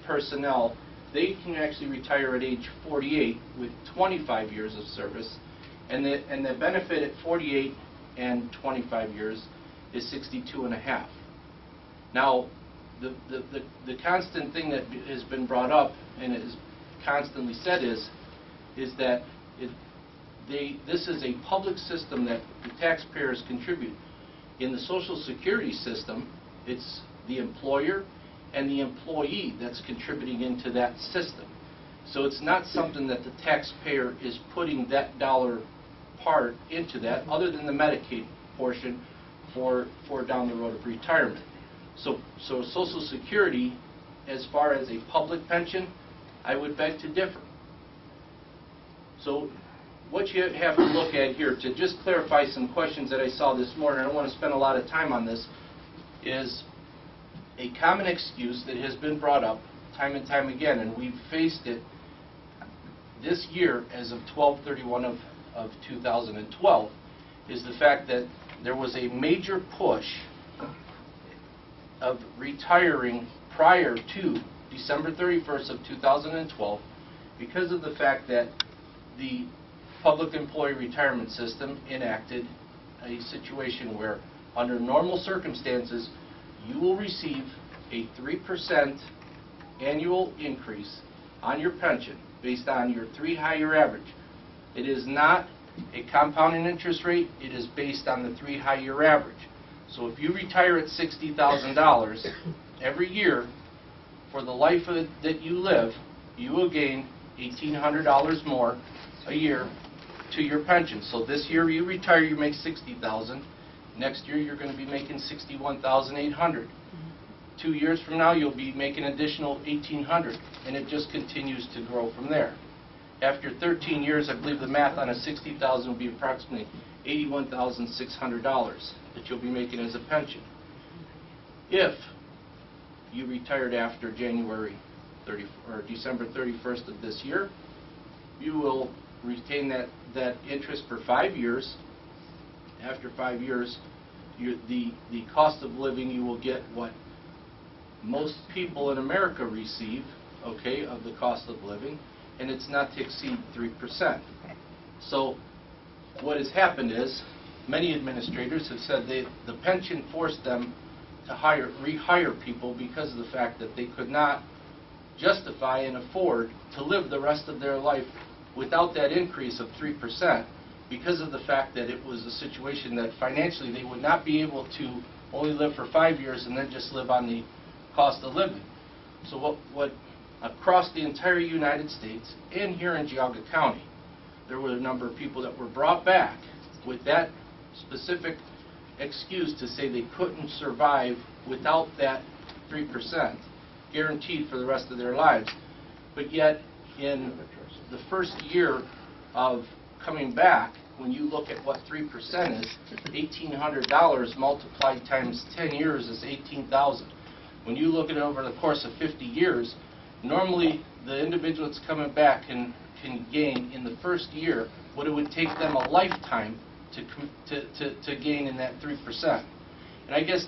personnel. They can actually retire at age 48 with 25 years of service, and the benefit at 48 and 25 years is 62.5. Now, the constant thing that has been brought up and is constantly said is that this is a public system that the taxpayers contribute. In the Social Security system, it's the employer and the employee that's contributing into that system. So it's not something that the taxpayer is putting that dollar part into that, other than the Medicaid portion for down the road of retirement. So Social Security, as far as a public pension, I would beg to differ. So what you have to look at here, to just clarify some questions that I saw this morning, I don't want to spend a lot of time on this, is a common excuse that has been brought up time and time again, and we've faced it this year as of 12/31 of 2012, is the fact that there was a major push of retiring prior to December 31st of 2012 because of the fact that the Public Employee Retirement System enacted a situation where, under normal circumstances, you will receive a 3% annual increase on your pension based on your 3-high-year average. It is not a compounding interest rate, it is based on the 3-high-year average. So if you retire at $60,000 every year, for the life that you live, you will gain $1,800 more a year to your pension. So this year you retire, you make $60,000. Next year you're going to be making $61,800. 2 years from now you'll be making an additional $1,800, and it just continues to grow from there. After 13 years, I believe the math on a $60,000 will be approximately $81,600 that you'll be making as a pension. If you retired after December 31st of this year, you will retain that interest for 5 years. After 5 years, the cost of living, you will get what most people in America receive, okay, of the cost of living, and it's not to exceed 3%. So what has happened is many administrators have said the pension forced them to rehire people because of the fact that they could not justify and afford to live the rest of their life without that increase of 3%, because of the fact that it was a situation that financially they would not be able to only live for 5 years and then just live on the cost of living. So what across the entire United States and here in Geauga County, there were a number of people that were brought back with that specific excuse to say they couldn't survive without that 3% guaranteed for the rest of their lives. But yet, in the first year of coming back, when you look at what 3% is, $1,800 multiplied times 10 years is $18,000. When you look at it over the course of 50 years, normally the individual that's coming back can gain in the first year what it would take them a lifetime to gain in that 3%. And I guess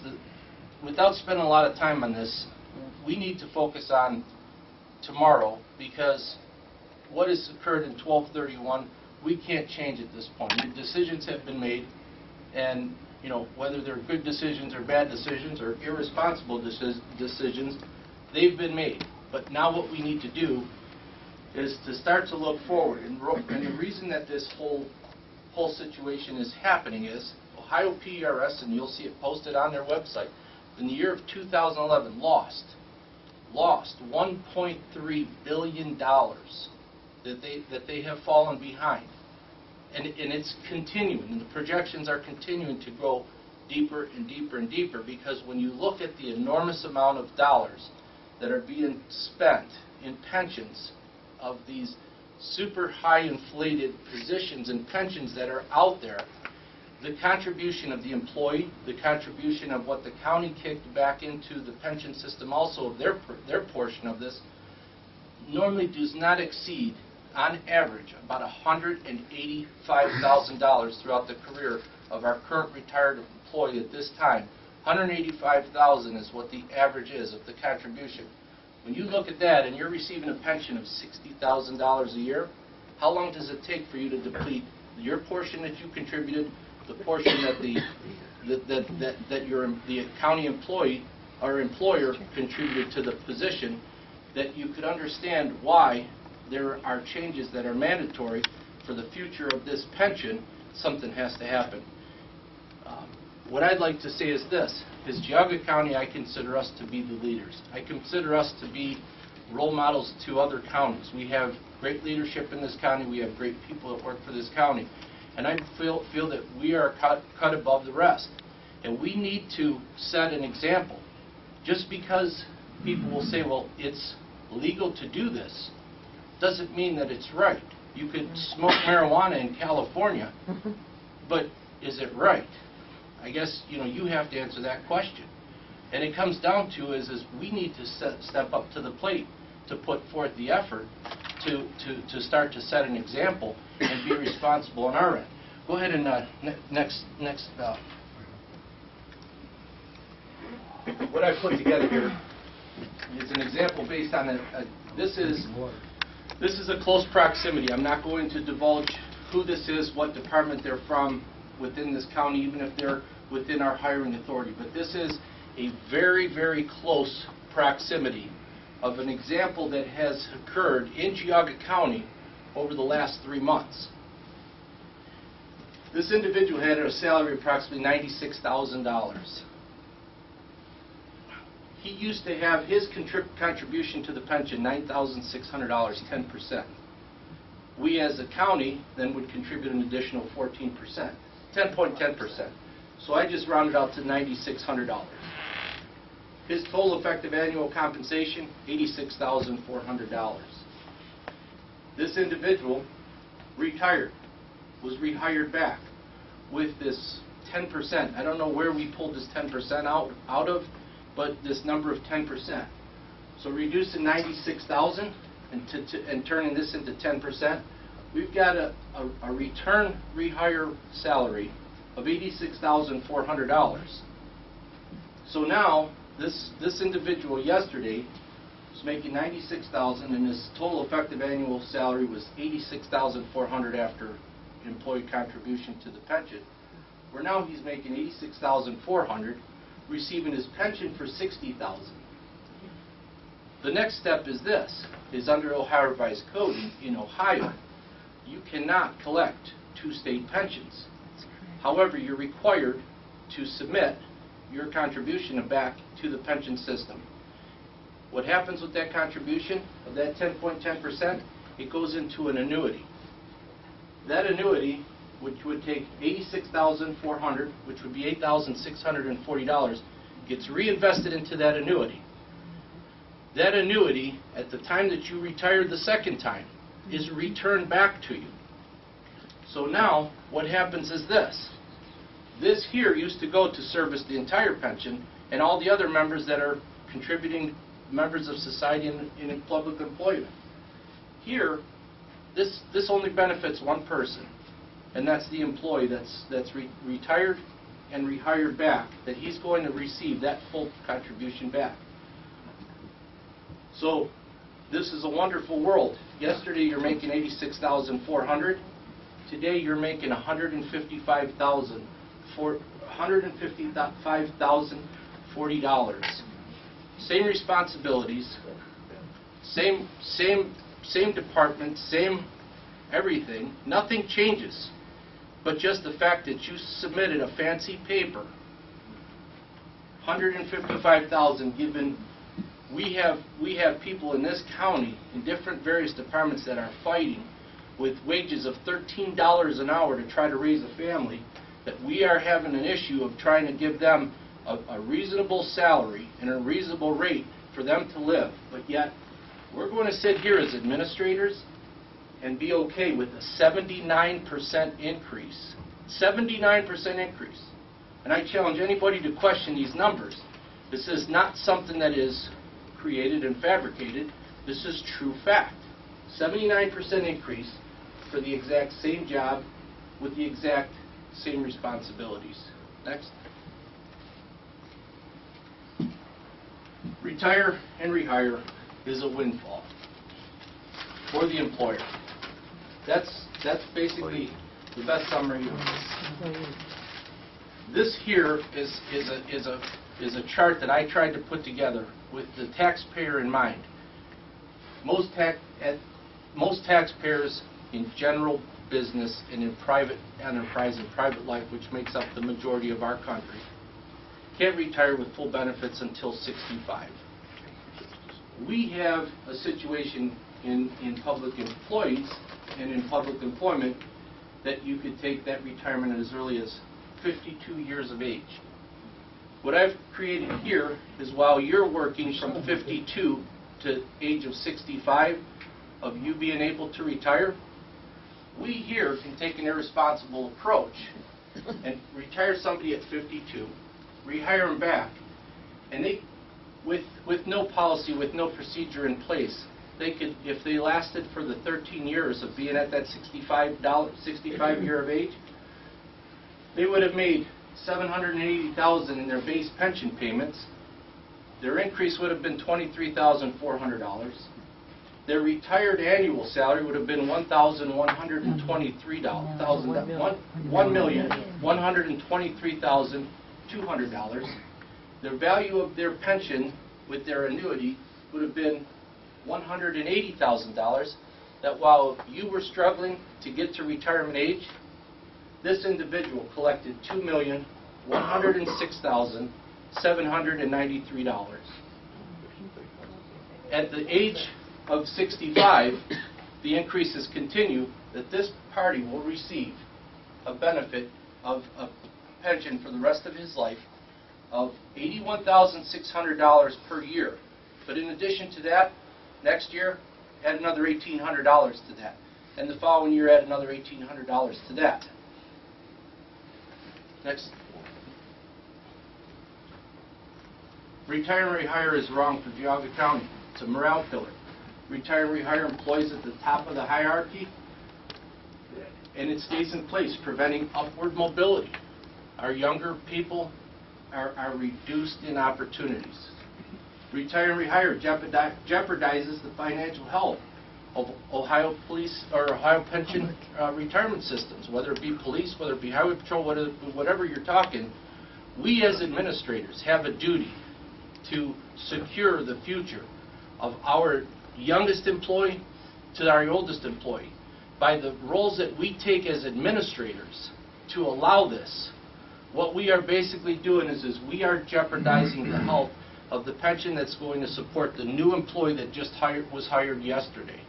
without spending a lot of time on this, we need to focus on tomorrow, because what has occurred in 12/31, we can't change at this point. The decisions have been made, and whether they're good decisions or bad decisions or irresponsible decisions, they've been made. But now what we need to do is to start to look forward. And the reason that this whole situation is happening is Ohio PERS, and you'll see it posted on their website, in the year of 2011 lost $1.3 billion that they have fallen behind. And it's continuing, and the projections are continuing to grow deeper and deeper and deeper, because when you look at the enormous amount of dollars that are being spent in pensions of these super high inflated positions and pensions that are out there, the contribution of the employee, the contribution of what the county kicked back into the pension system also of their portion of this, normally does not exceed, on average, about $185,000 throughout the career of our current retired employee at this time. $185,000 is what the average is of the contribution. When you look at that and you're receiving a pension of $60,000 a year, how long does it take for you to deplete your portion that you contributed, the portion that the county employee or employer contributed to the position, that you could understand why there are changes that are mandatory for the future of this pension? Something has to happen. What I'd like to say is this, is Geauga County, I consider us to be the leaders. I consider us to be role models to other counties. We have great leadership in this county. We have great people that work for this county. And I feel that we are cut above the rest. And we need to set an example. Just because people will say, well, it's legal to do this, doesn't mean that it's right. You could smoke marijuana in California, but is it right? I guess, you have to answer that question. And it comes down to is we need to step up to the plate to put forth the effort to start to set an example and be responsible on our end. Go ahead and next. What I put together here is an example based on this is a close proximity. I'm not going to divulge who this is, what department they're from within this county, even if they're within our hiring authority. But this is a very, very close proximity of an example that has occurred in Geauga County over the last 3 months. This individual had a salary of approximately $96,000. He used to have his contribution to the pension, $9,600, 10%. We as a county then would contribute an additional 14%, 10.10%. So I just rounded out to $9,600. His total effective annual compensation, $86,400. This individual retired, was rehired back with this 10%. I don't know where we pulled this 10% out of, but this number of 10%. So reducing 96,000 and turning this into 10%, we've got a return rehire salary of $86,400. So now this individual yesterday was making $96,000 and his total effective annual salary was $86,400 after employee contribution to the pension. Where now he's making $86,400, receiving his pension for $60,000. The next step is this, is under Ohio Revised Code in Ohio, you cannot collect two state pensions. However, you're required to submit your contribution back to the pension system. What happens with that contribution of that 10.10%? It goes into an annuity. That annuity, which would take $86,400, which would be $8,640, gets reinvested into that annuity. That annuity, at the time that you retire the second time, is returned back to you. So now, what happens is this. This here used to go to service the entire pension and all the other members that are contributing members of society in public employment. Here, this only benefits one person, and that's the employee that's retired and rehired back, that he's going to receive that full contribution back. So this is a wonderful world. Yesterday you're making $86,400. Today you're making $155,040. Same responsibilities, same department, same everything. Nothing changes, but just the fact that you submitted a fancy paper. $155,000 given. We have people in this county in different various departments that are fighting with wages of $13 an hour to try to raise a family, that we are having an issue of trying to give them a reasonable salary and a reasonable rate for them to live. But yet, we're going to sit here as administrators and be okay with a 79% increase. 79% increase. And I challenge anybody to question these numbers. This is not something that is created and fabricated. This is true fact. 79% increase for the exact same job with the exact same responsibilities. Next. Retire and rehire is a windfall for the employer. That's basically the best summary of this. This here is a chart that I tried to put together with the taxpayer in mind. Most taxpayers in general business and in private enterprise and private life, which makes up the majority of our country, can't retire with full benefits until 65. We have a situation in public employees and in public employment that you could take that retirement as early as 52 years of age. What I've created here is while you're working from 52 to age of 65 of you being able to retire, we here can take an irresponsible approach and retire somebody at 52, rehire them back, and they, with no policy, with no procedure in place, they could, if they lasted for the 13 years of being at that 65 year of age, they would have made $780,000 in their base pension payments. Their increase would have been $23,400. Their retired annual salary would have been $1,123,200. The value of their pension with their annuity would have been $180,000. That while you were struggling to get to retirement age, this individual collected $2,106,793. At the age of 65, the increases continue, that this party will receive a benefit of a pension for the rest of his life of $81,600 per year. But in addition to that, next year, add another $1,800 to that. And the following year, add another $1,800 to that. Next. Retire-Rehire is wrong for Geauga County. It's a morale killer. Retire-Rehire employees at the top of the hierarchy, and it stays in place, preventing upward mobility. Our younger people are reduced in opportunities. Retire-Rehire jeopardizes the financial health of Ohio police or Ohio pension retirement systems, whether it be police, whether it be highway patrol, whatever you're talking. We as administrators have a duty to secure the future of our youngest employee to our oldest employee. By the roles that we take as administrators to allow this, what we are basically doing is we are jeopardizing the health of the pension that's going to support the new employee that just was hired yesterday.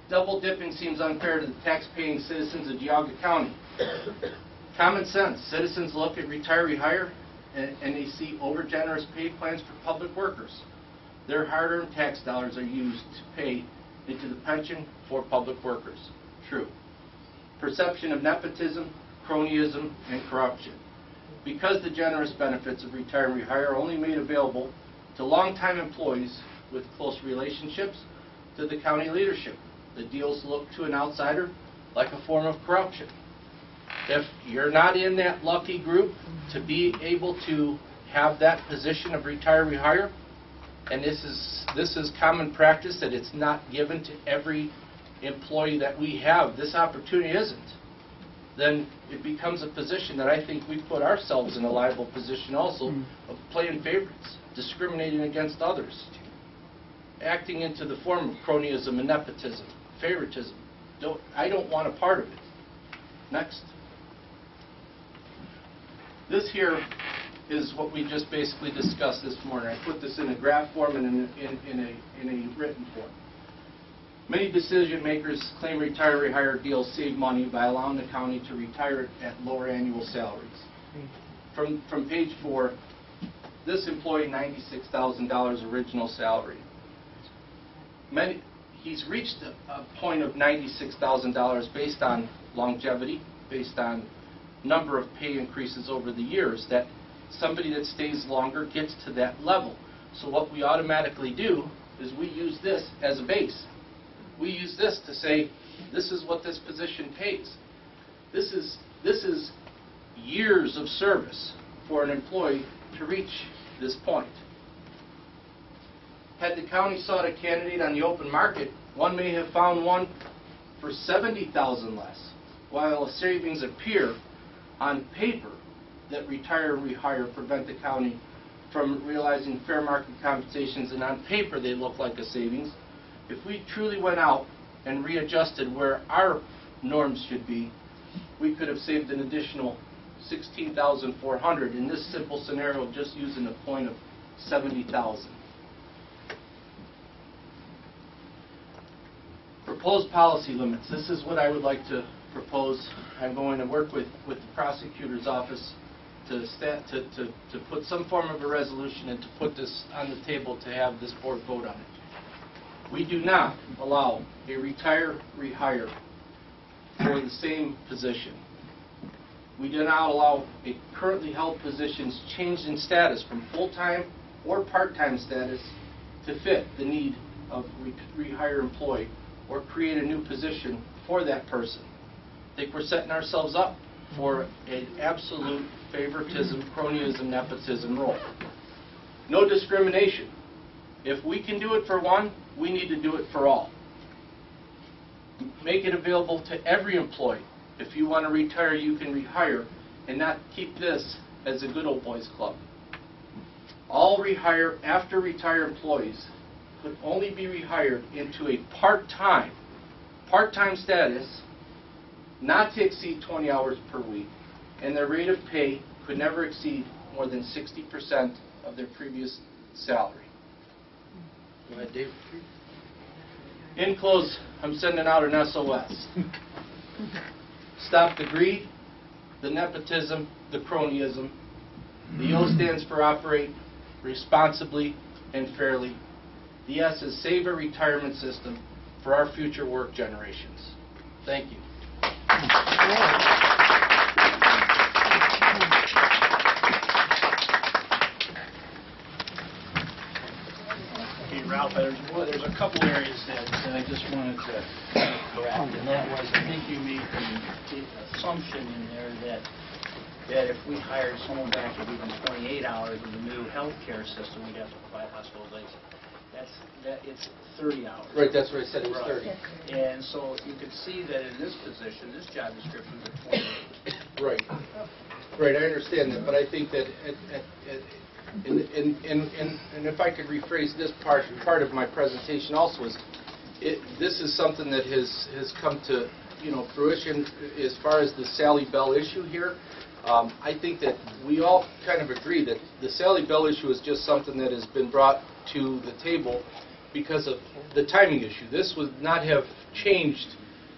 Double dipping seems unfair to the tax-paying citizens of Geauga County. Common sense. Citizens look at Retire-Rehire and they see over-generous pay plans for public workers. Their hard-earned tax dollars are used to pay into the pension for public workers. True. Perception of nepotism, cronyism, and corruption. Because the generous benefits of Retire-Rehire are only made available to longtime employees with close relationships to the county leadership, the deals look to an outsider like a form of corruption. If you're not in that lucky group to be able to have that position of Retire-Rehire, and this is common practice that it's not given to every employee that we have, this opportunity isn't, then it becomes a position that I think we put ourselves in a liable position also of playing favorites, discriminating against others, acting into the form of cronyism and nepotism, favoritism. I don't want a part of it. Next. This here is what we just basically discussed this morning. I put this in a graph form and in a written form. Many decision makers claim Retire-Rehire deals save money by allowing the county to retire at lower annual salaries. From page 4, this employee, $96,000 original salary. He's reached a point of $96,000 based on longevity, based on number of pay increases over the years, that somebody that stays longer gets to that level. So what we automatically do is we use this as a base. We use this to say, this is what this position pays. This is years of service for an employee to reach this point. Had the county sought a candidate on the open market, one may have found one for $70,000 less, while savings appear on paper that Retire-Rehire prevent the county from realizing fair market compensations, and on paper they look like a savings. If we truly went out and readjusted where our norms should be, we could have saved an additional $16,400 in this simple scenario of just using a point of $70,000. Proposed policy limits. This is what I would like to propose. I'm going to work with the prosecutor's office to put some form of a resolution and to put this on the table to have this board vote on it. We do not allow a retire-rehire for the same position. We do not allow a currently held positions changed in status from full-time or part-time status to fit the need of rehire employee or create a new position for that person. I think we're setting ourselves up for an absolute favoritism, cronyism, nepotism role. No discrimination. If we can do it for one, we need to do it for all. Make it available to every employee. If you want to retire, you can rehire, and not keep this as a good old boys club. All rehire after retire employees could only be rehired into a part-time status, not to exceed 20 hours per week, and their rate of pay could never exceed more than 60% of their previous salary. Go ahead, Dave. In close, I'm sending out an SOS. Stop the greed, the nepotism, the cronyism. The O stands for operate responsibly and fairly. The S is save a retirement system for our future work generations. Thank you. Hey, Ralph, there's a couple areas that I just wanted to correct, and that was, I think you made the assumption in there that if we hired someone back at even 28 hours with the new healthcare system, we'd have to provide hospitalization. It's 30 hours. Right, that's what I said, it was 30. And so you can see that in this position, this job description is at 28. Right. Right, I understand that, but I think that, and if I could rephrase this part of my presentation also, is this is something that has come to fruition as far as the Sally Bell issue here. I think that we all kind of agree that the Sally Bell issue is just something that has been brought to the table because of the timing issue. This would not have changed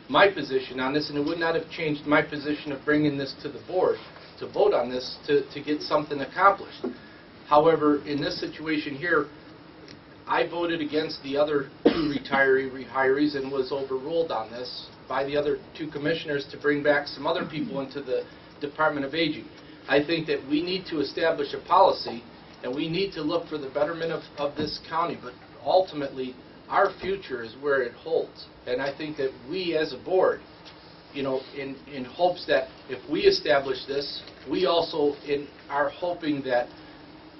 my position on this, and it would not have changed my position of bringing this to the board to vote on this to get something accomplished. However, in this situation here, I voted against the other two retirees and was overruled on this by the other two commissioners to bring back some other people into the Department of Aging. I think that we need to establish a policy, and we need to look for the betterment of this county, but ultimately our future is where it holds. And I think that we as a board, in hopes that if we establish this, we also are hoping that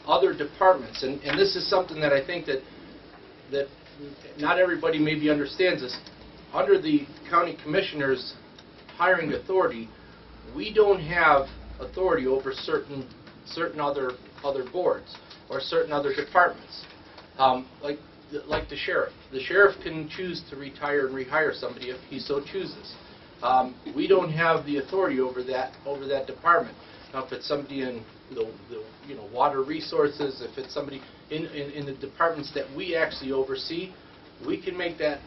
other departments, and this is something that I think that not everybody maybe understands this, under the county commissioner's hiring authority, we don't have authority over certain other boards or certain other departments. Like the sheriff. The sheriff can choose to retire and rehire somebody if he so chooses. We don't have the authority over that department. Now, if it's somebody in the water resources, if it's somebody in the departments that we actually oversee, we can make that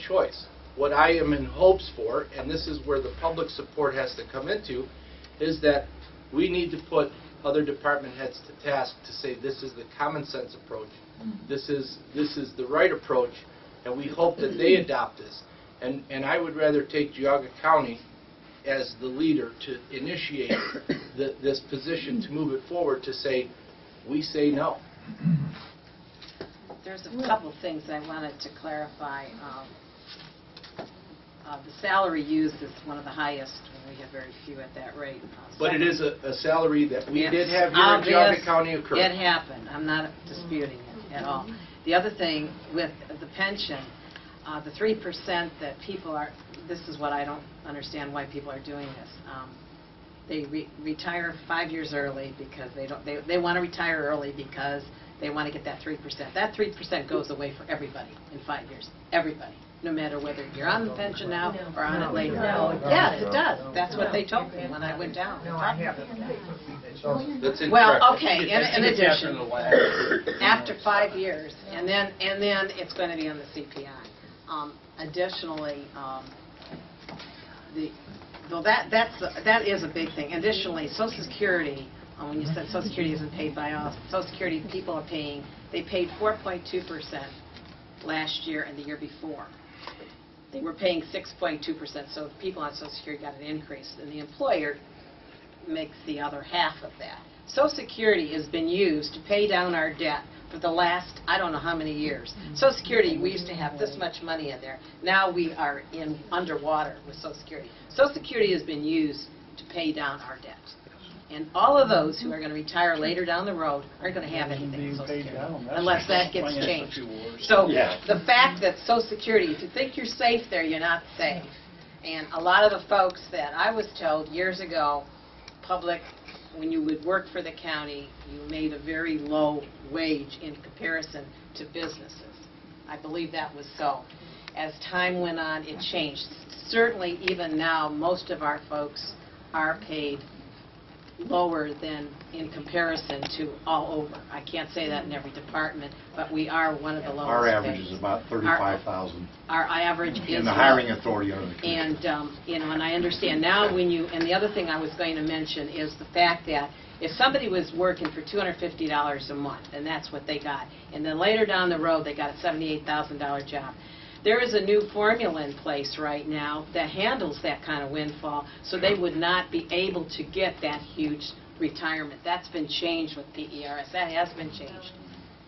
choice. What I am in hopes for, and this is where the public support has to come into, is that we need to put other department heads to task to say this is the common sense approach, this is the right approach, and we hope that they adopt this. And I would rather take Geauga County as the leader to initiate this position, to move it forward, to say, we say no. There's a couple things I wanted to clarify. The salary used is one of the highest. We have very few at that rate. But it is a salary that we did have here in Geauga County occur. It happened. I'm not disputing it at all. The other thing with the pension, the 3% that people are, this is what I don't understand why people are doing this. They retire 5 years early because they want to retire early because they want to get that 3%. That 3% goes away for everybody in 5 years. Everybody. No matter whether you're on the pension now or on it later. Yes, it does. That's what they told me when I went down. No, I haven't. That's incorrect. Well, okay, in addition, after 5 years, and then it's going to be on the CPI. Additionally, that is a big thing. Additionally, Social Security, when you said Social Security isn't paid by us, Social Security people are paying, they paid 4.2% last year and the year before. They were paying 6.2%, so the people on Social Security got an increase, and the employer makes the other half of that. Social Security has been used to pay down our debt for the last, I don't know how many years. Social Security, we used to have this much money in there. Now we are underwater with Social Security. Social Security has been used to pay down our debt. And all of those who are going to retire later down the road aren't going to have anything in Social Security unless that gets changed. So the fact that Social Security, if you think you're safe there, you're not safe. And a lot of the folks that I was told years ago, public, when you would work for the county, you made a very low wage in comparison to businesses. I believe that was so. As time went on, it changed. Certainly, even now, most of our folks are paid lower than in comparison to all over. I can't say that in every department, but we are one of the lowest Our average paid. is about $35,000. Our average is in the hiring authority under the commission. And and I understand now when you, and the other thing I was going to mention is the fact that if somebody was working for $250 a month, and that's what they got, and then later down the road they got a $78,000 job, there is a new formula in place right now that handles that kind of windfall, so they would not be able to get that huge retirement. That's been changed with PERS. That has been changed.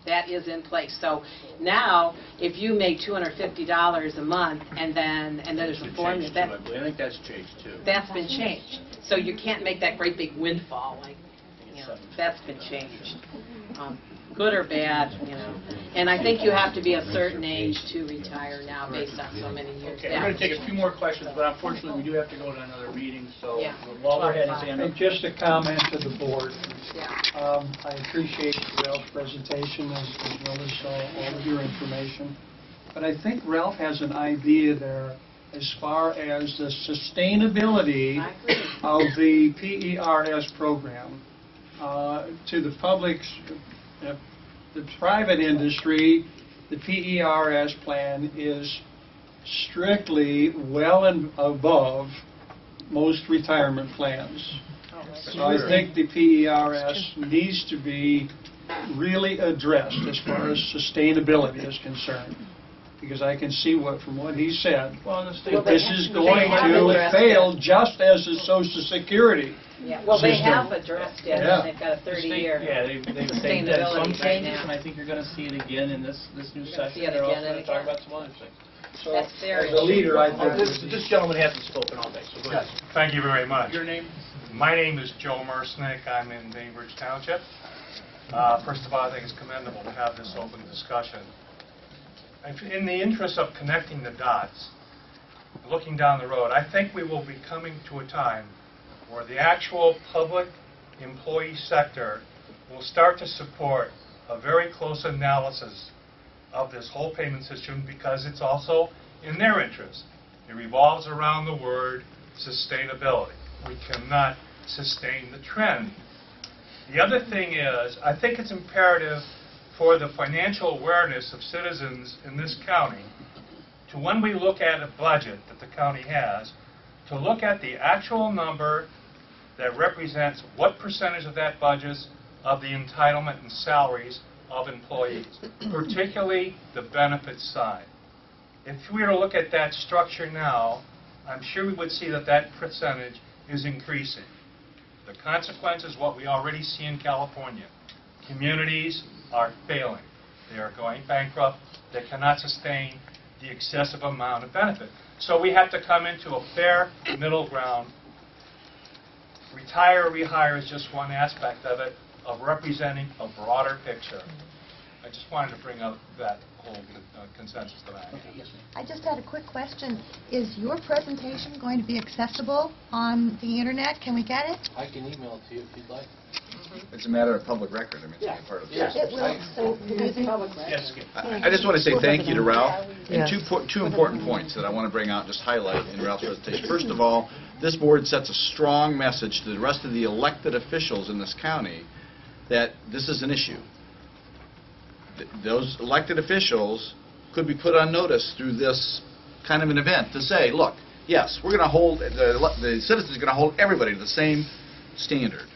That is in place. So now, if you make $250 a month, and then there's a formula that I think that's changed too. that's been changed. So you can't make that great big windfall like, that's been changed. Good or bad, And I think you have to be a certain age to retire now based on so many years. Okay, we're going to take a few more questions, but unfortunately we do have to go to another meeting, so while we're heading to And just a comment to the board. Yeah. I appreciate Ralph's presentation as well as all of your information. But I think Ralph has an idea there as far as the sustainability of the PERS program to the public's, the private industry. The PERS plan is strictly well and above most retirement plans. So I think the PERS needs to be really addressed as far as sustainability is concerned. Because I can see from what he said, this is going to fail just as is Social Security. Yeah, well, they have addressed it, and they've got a 30-year they've done some sustainability right changes, now. and I think you're going to see it again in this new session. see it They're again also and going to talk again. about some other things. So, That's as a leader, I think This gentleman hasn't spoken all day, so go ahead. Thank you very much. Your name? My name is Joe Mersnick. I'm in Bainbridge Township. First of all, I think it's commendable to have this open discussion. In the interest of connecting the dots, looking down the road, I think we will be coming to a time where the actual public employee sector will start to support a very close analysis of this whole payment system because it's also in their interest. It revolves around the word sustainability. We cannot sustain the trend. The other thing is, I think it's imperative for the financial awareness of citizens in this county to, when we look at a budget that the county has, to look at the actual number that represents what percentage of that budget of the entitlement and salaries of employees, particularly the benefits side. If we were to look at that structure now, I'm sure we would see that that percentage is increasing. The consequence is what we already see in California. Communities are failing. They are going bankrupt. They cannot sustain the excessive amount of benefit. So we have to come into a fair middle ground. Retire-Rehire is just one aspect of it, of representing a broader picture. I just wanted to bring up that whole consensus that I have. I just had a quick question. Is your presentation going to be accessible on the internet? Can we get it? I can email it to you if you'd like. It's a matter of public record. I mean, it's a part of the Yes. It will, so, Yes, Skip. I just want to say thank you to Ralph, and Yes. two important points that I want to bring out and just highlight in Ralph's presentation. First of all, this board sets a strong message to the rest of the elected officials in this county that this is an issue. Those elected officials could be put on notice through this kind of an event to say, look, yes, we're going to hold, the citizens are going to hold everybody to the same standard.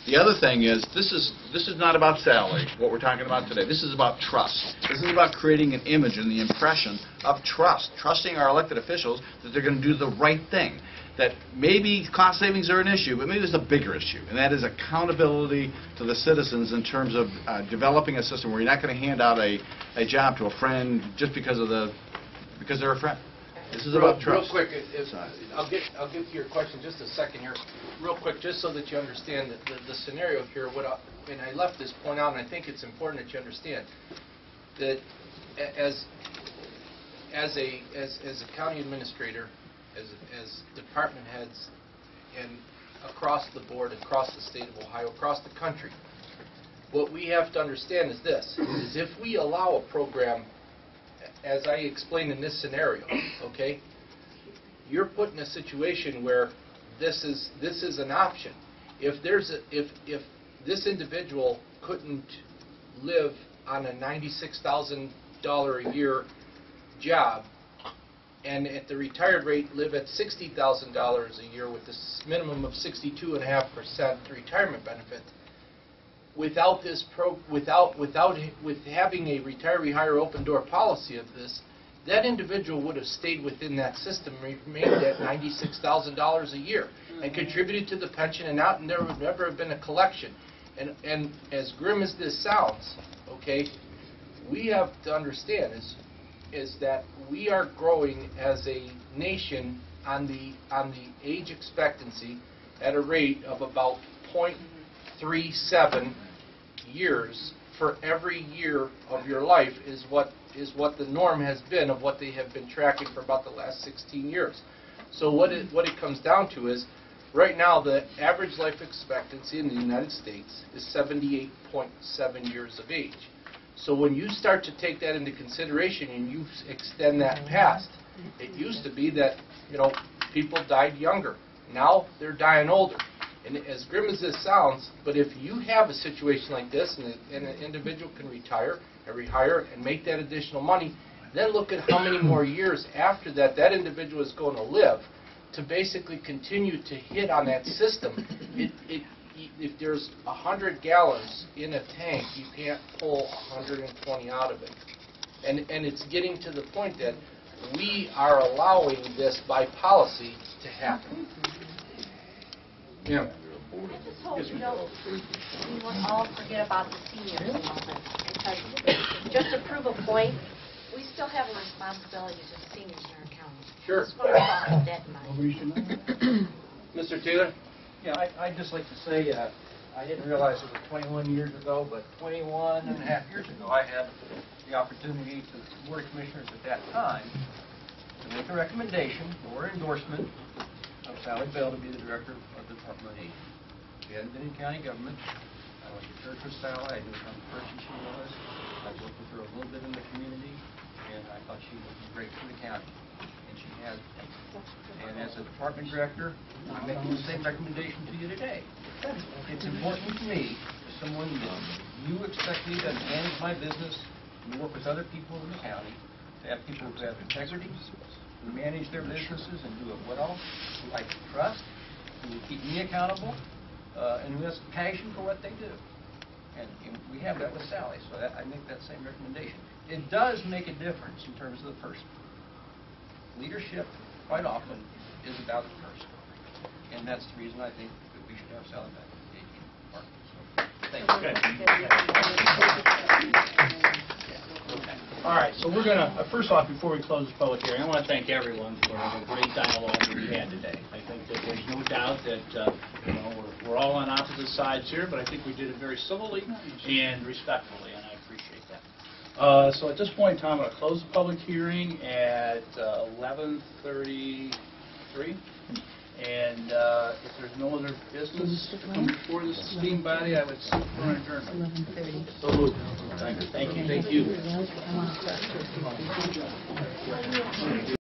The other thing is, this is not about Sally, what we're talking about today. This is about trust. This is about creating an image and the impression of trust, trusting our elected officials that they're going to do the right thing. That maybe cost savings are an issue, but maybe there's a bigger issue, and that is accountability to the citizens in terms of developing a system where you're not going to hand out a job to a friend just because they're a friend. This is about trust. Real quick, I'll get to your question just a second here. Real quick, just so that you understand the scenario here. And I left this point out, and I think it's important that you understand that as a county administrator, as department heads, and across the board, across the state of Ohio, across the country, what we have to understand is this: is if we allow a program, as I explained in this scenario, okay, you're put in a situation where this is an option. If this individual couldn't live on a $96,000 a year job, and at the retired rate live at $60,000 a year with this minimum of 62.5% retirement benefit, with having a retire-rehire open door policy of this, that individual would have stayed within that system, remained at $96,000 a year, and contributed to the pension, and there would never have been a collection. And as grim as this sounds, okay, we have to understand is that we are growing as a nation on the age expectancy at a rate of about 0.37 years for every year of your life is what the norm has been of what they have been tracking for about the last 16 years. So what it comes down to is, right now the average life expectancy in the United States is 78.7 years of age. So when you start to take that into consideration and you extend that past, it used to be that, people died younger. Now they're dying older. And as grim as this sounds, but if you have a situation like this and an individual can retire and rehire and make that additional money, then look at how many more years after that individual is going to live to basically continue to hit on that system. If there's 100 gallons in a tank, you can't pull 120 out of it. And it's getting to the point that we are allowing this by policy to happen. Yeah. I just hope we won't all forget about the seniors a moment, because just to prove a point, we still have a responsibility to the seniors in our county. Sure. Just want to keep that in mind. Mr. Taylor? Yeah, I'd just like to say, I didn't realize it was 21 years ago, but 21 and a half years ago, I had the opportunity to the Board of Commissioners at that time to make a recommendation or endorsement of Sally Bell to be the director of the Department of Aging. She hadn't been in county government. I went to church with Sally. I knew what kind of person she was. I worked with her a little bit in the community, and I thought she would be great for the county. And she has been. And as a department director, I'm making the same recommendation to you today. It's important to me, as someone that you expect me to manage my business and work with other people in the county, to have people who have integrity, who manage their businesses and do it well, who I can trust, who will keep me accountable, and who has passion for what they do. And we have that with Sally, so I make that same recommendation. It does make a difference in terms of the person. Leadership, quite often, is about the person. And that's the reason I think that we should have Sally back in the aging department. So, thank you. All right, so we're going to, first off, before we close this public hearing, I want to thank everyone for the great dialogue that we had today. I think that there's no doubt that we're all on opposite sides here, but I think we did it very civilly and respectfully, and I appreciate that. So at this point in time, I'm going to close the public hearing at 11:33. And if there's no other business to come before this esteemed body, I would seek for an adjournment. 11:30. So moved. Thank you. Thank you. I want to start.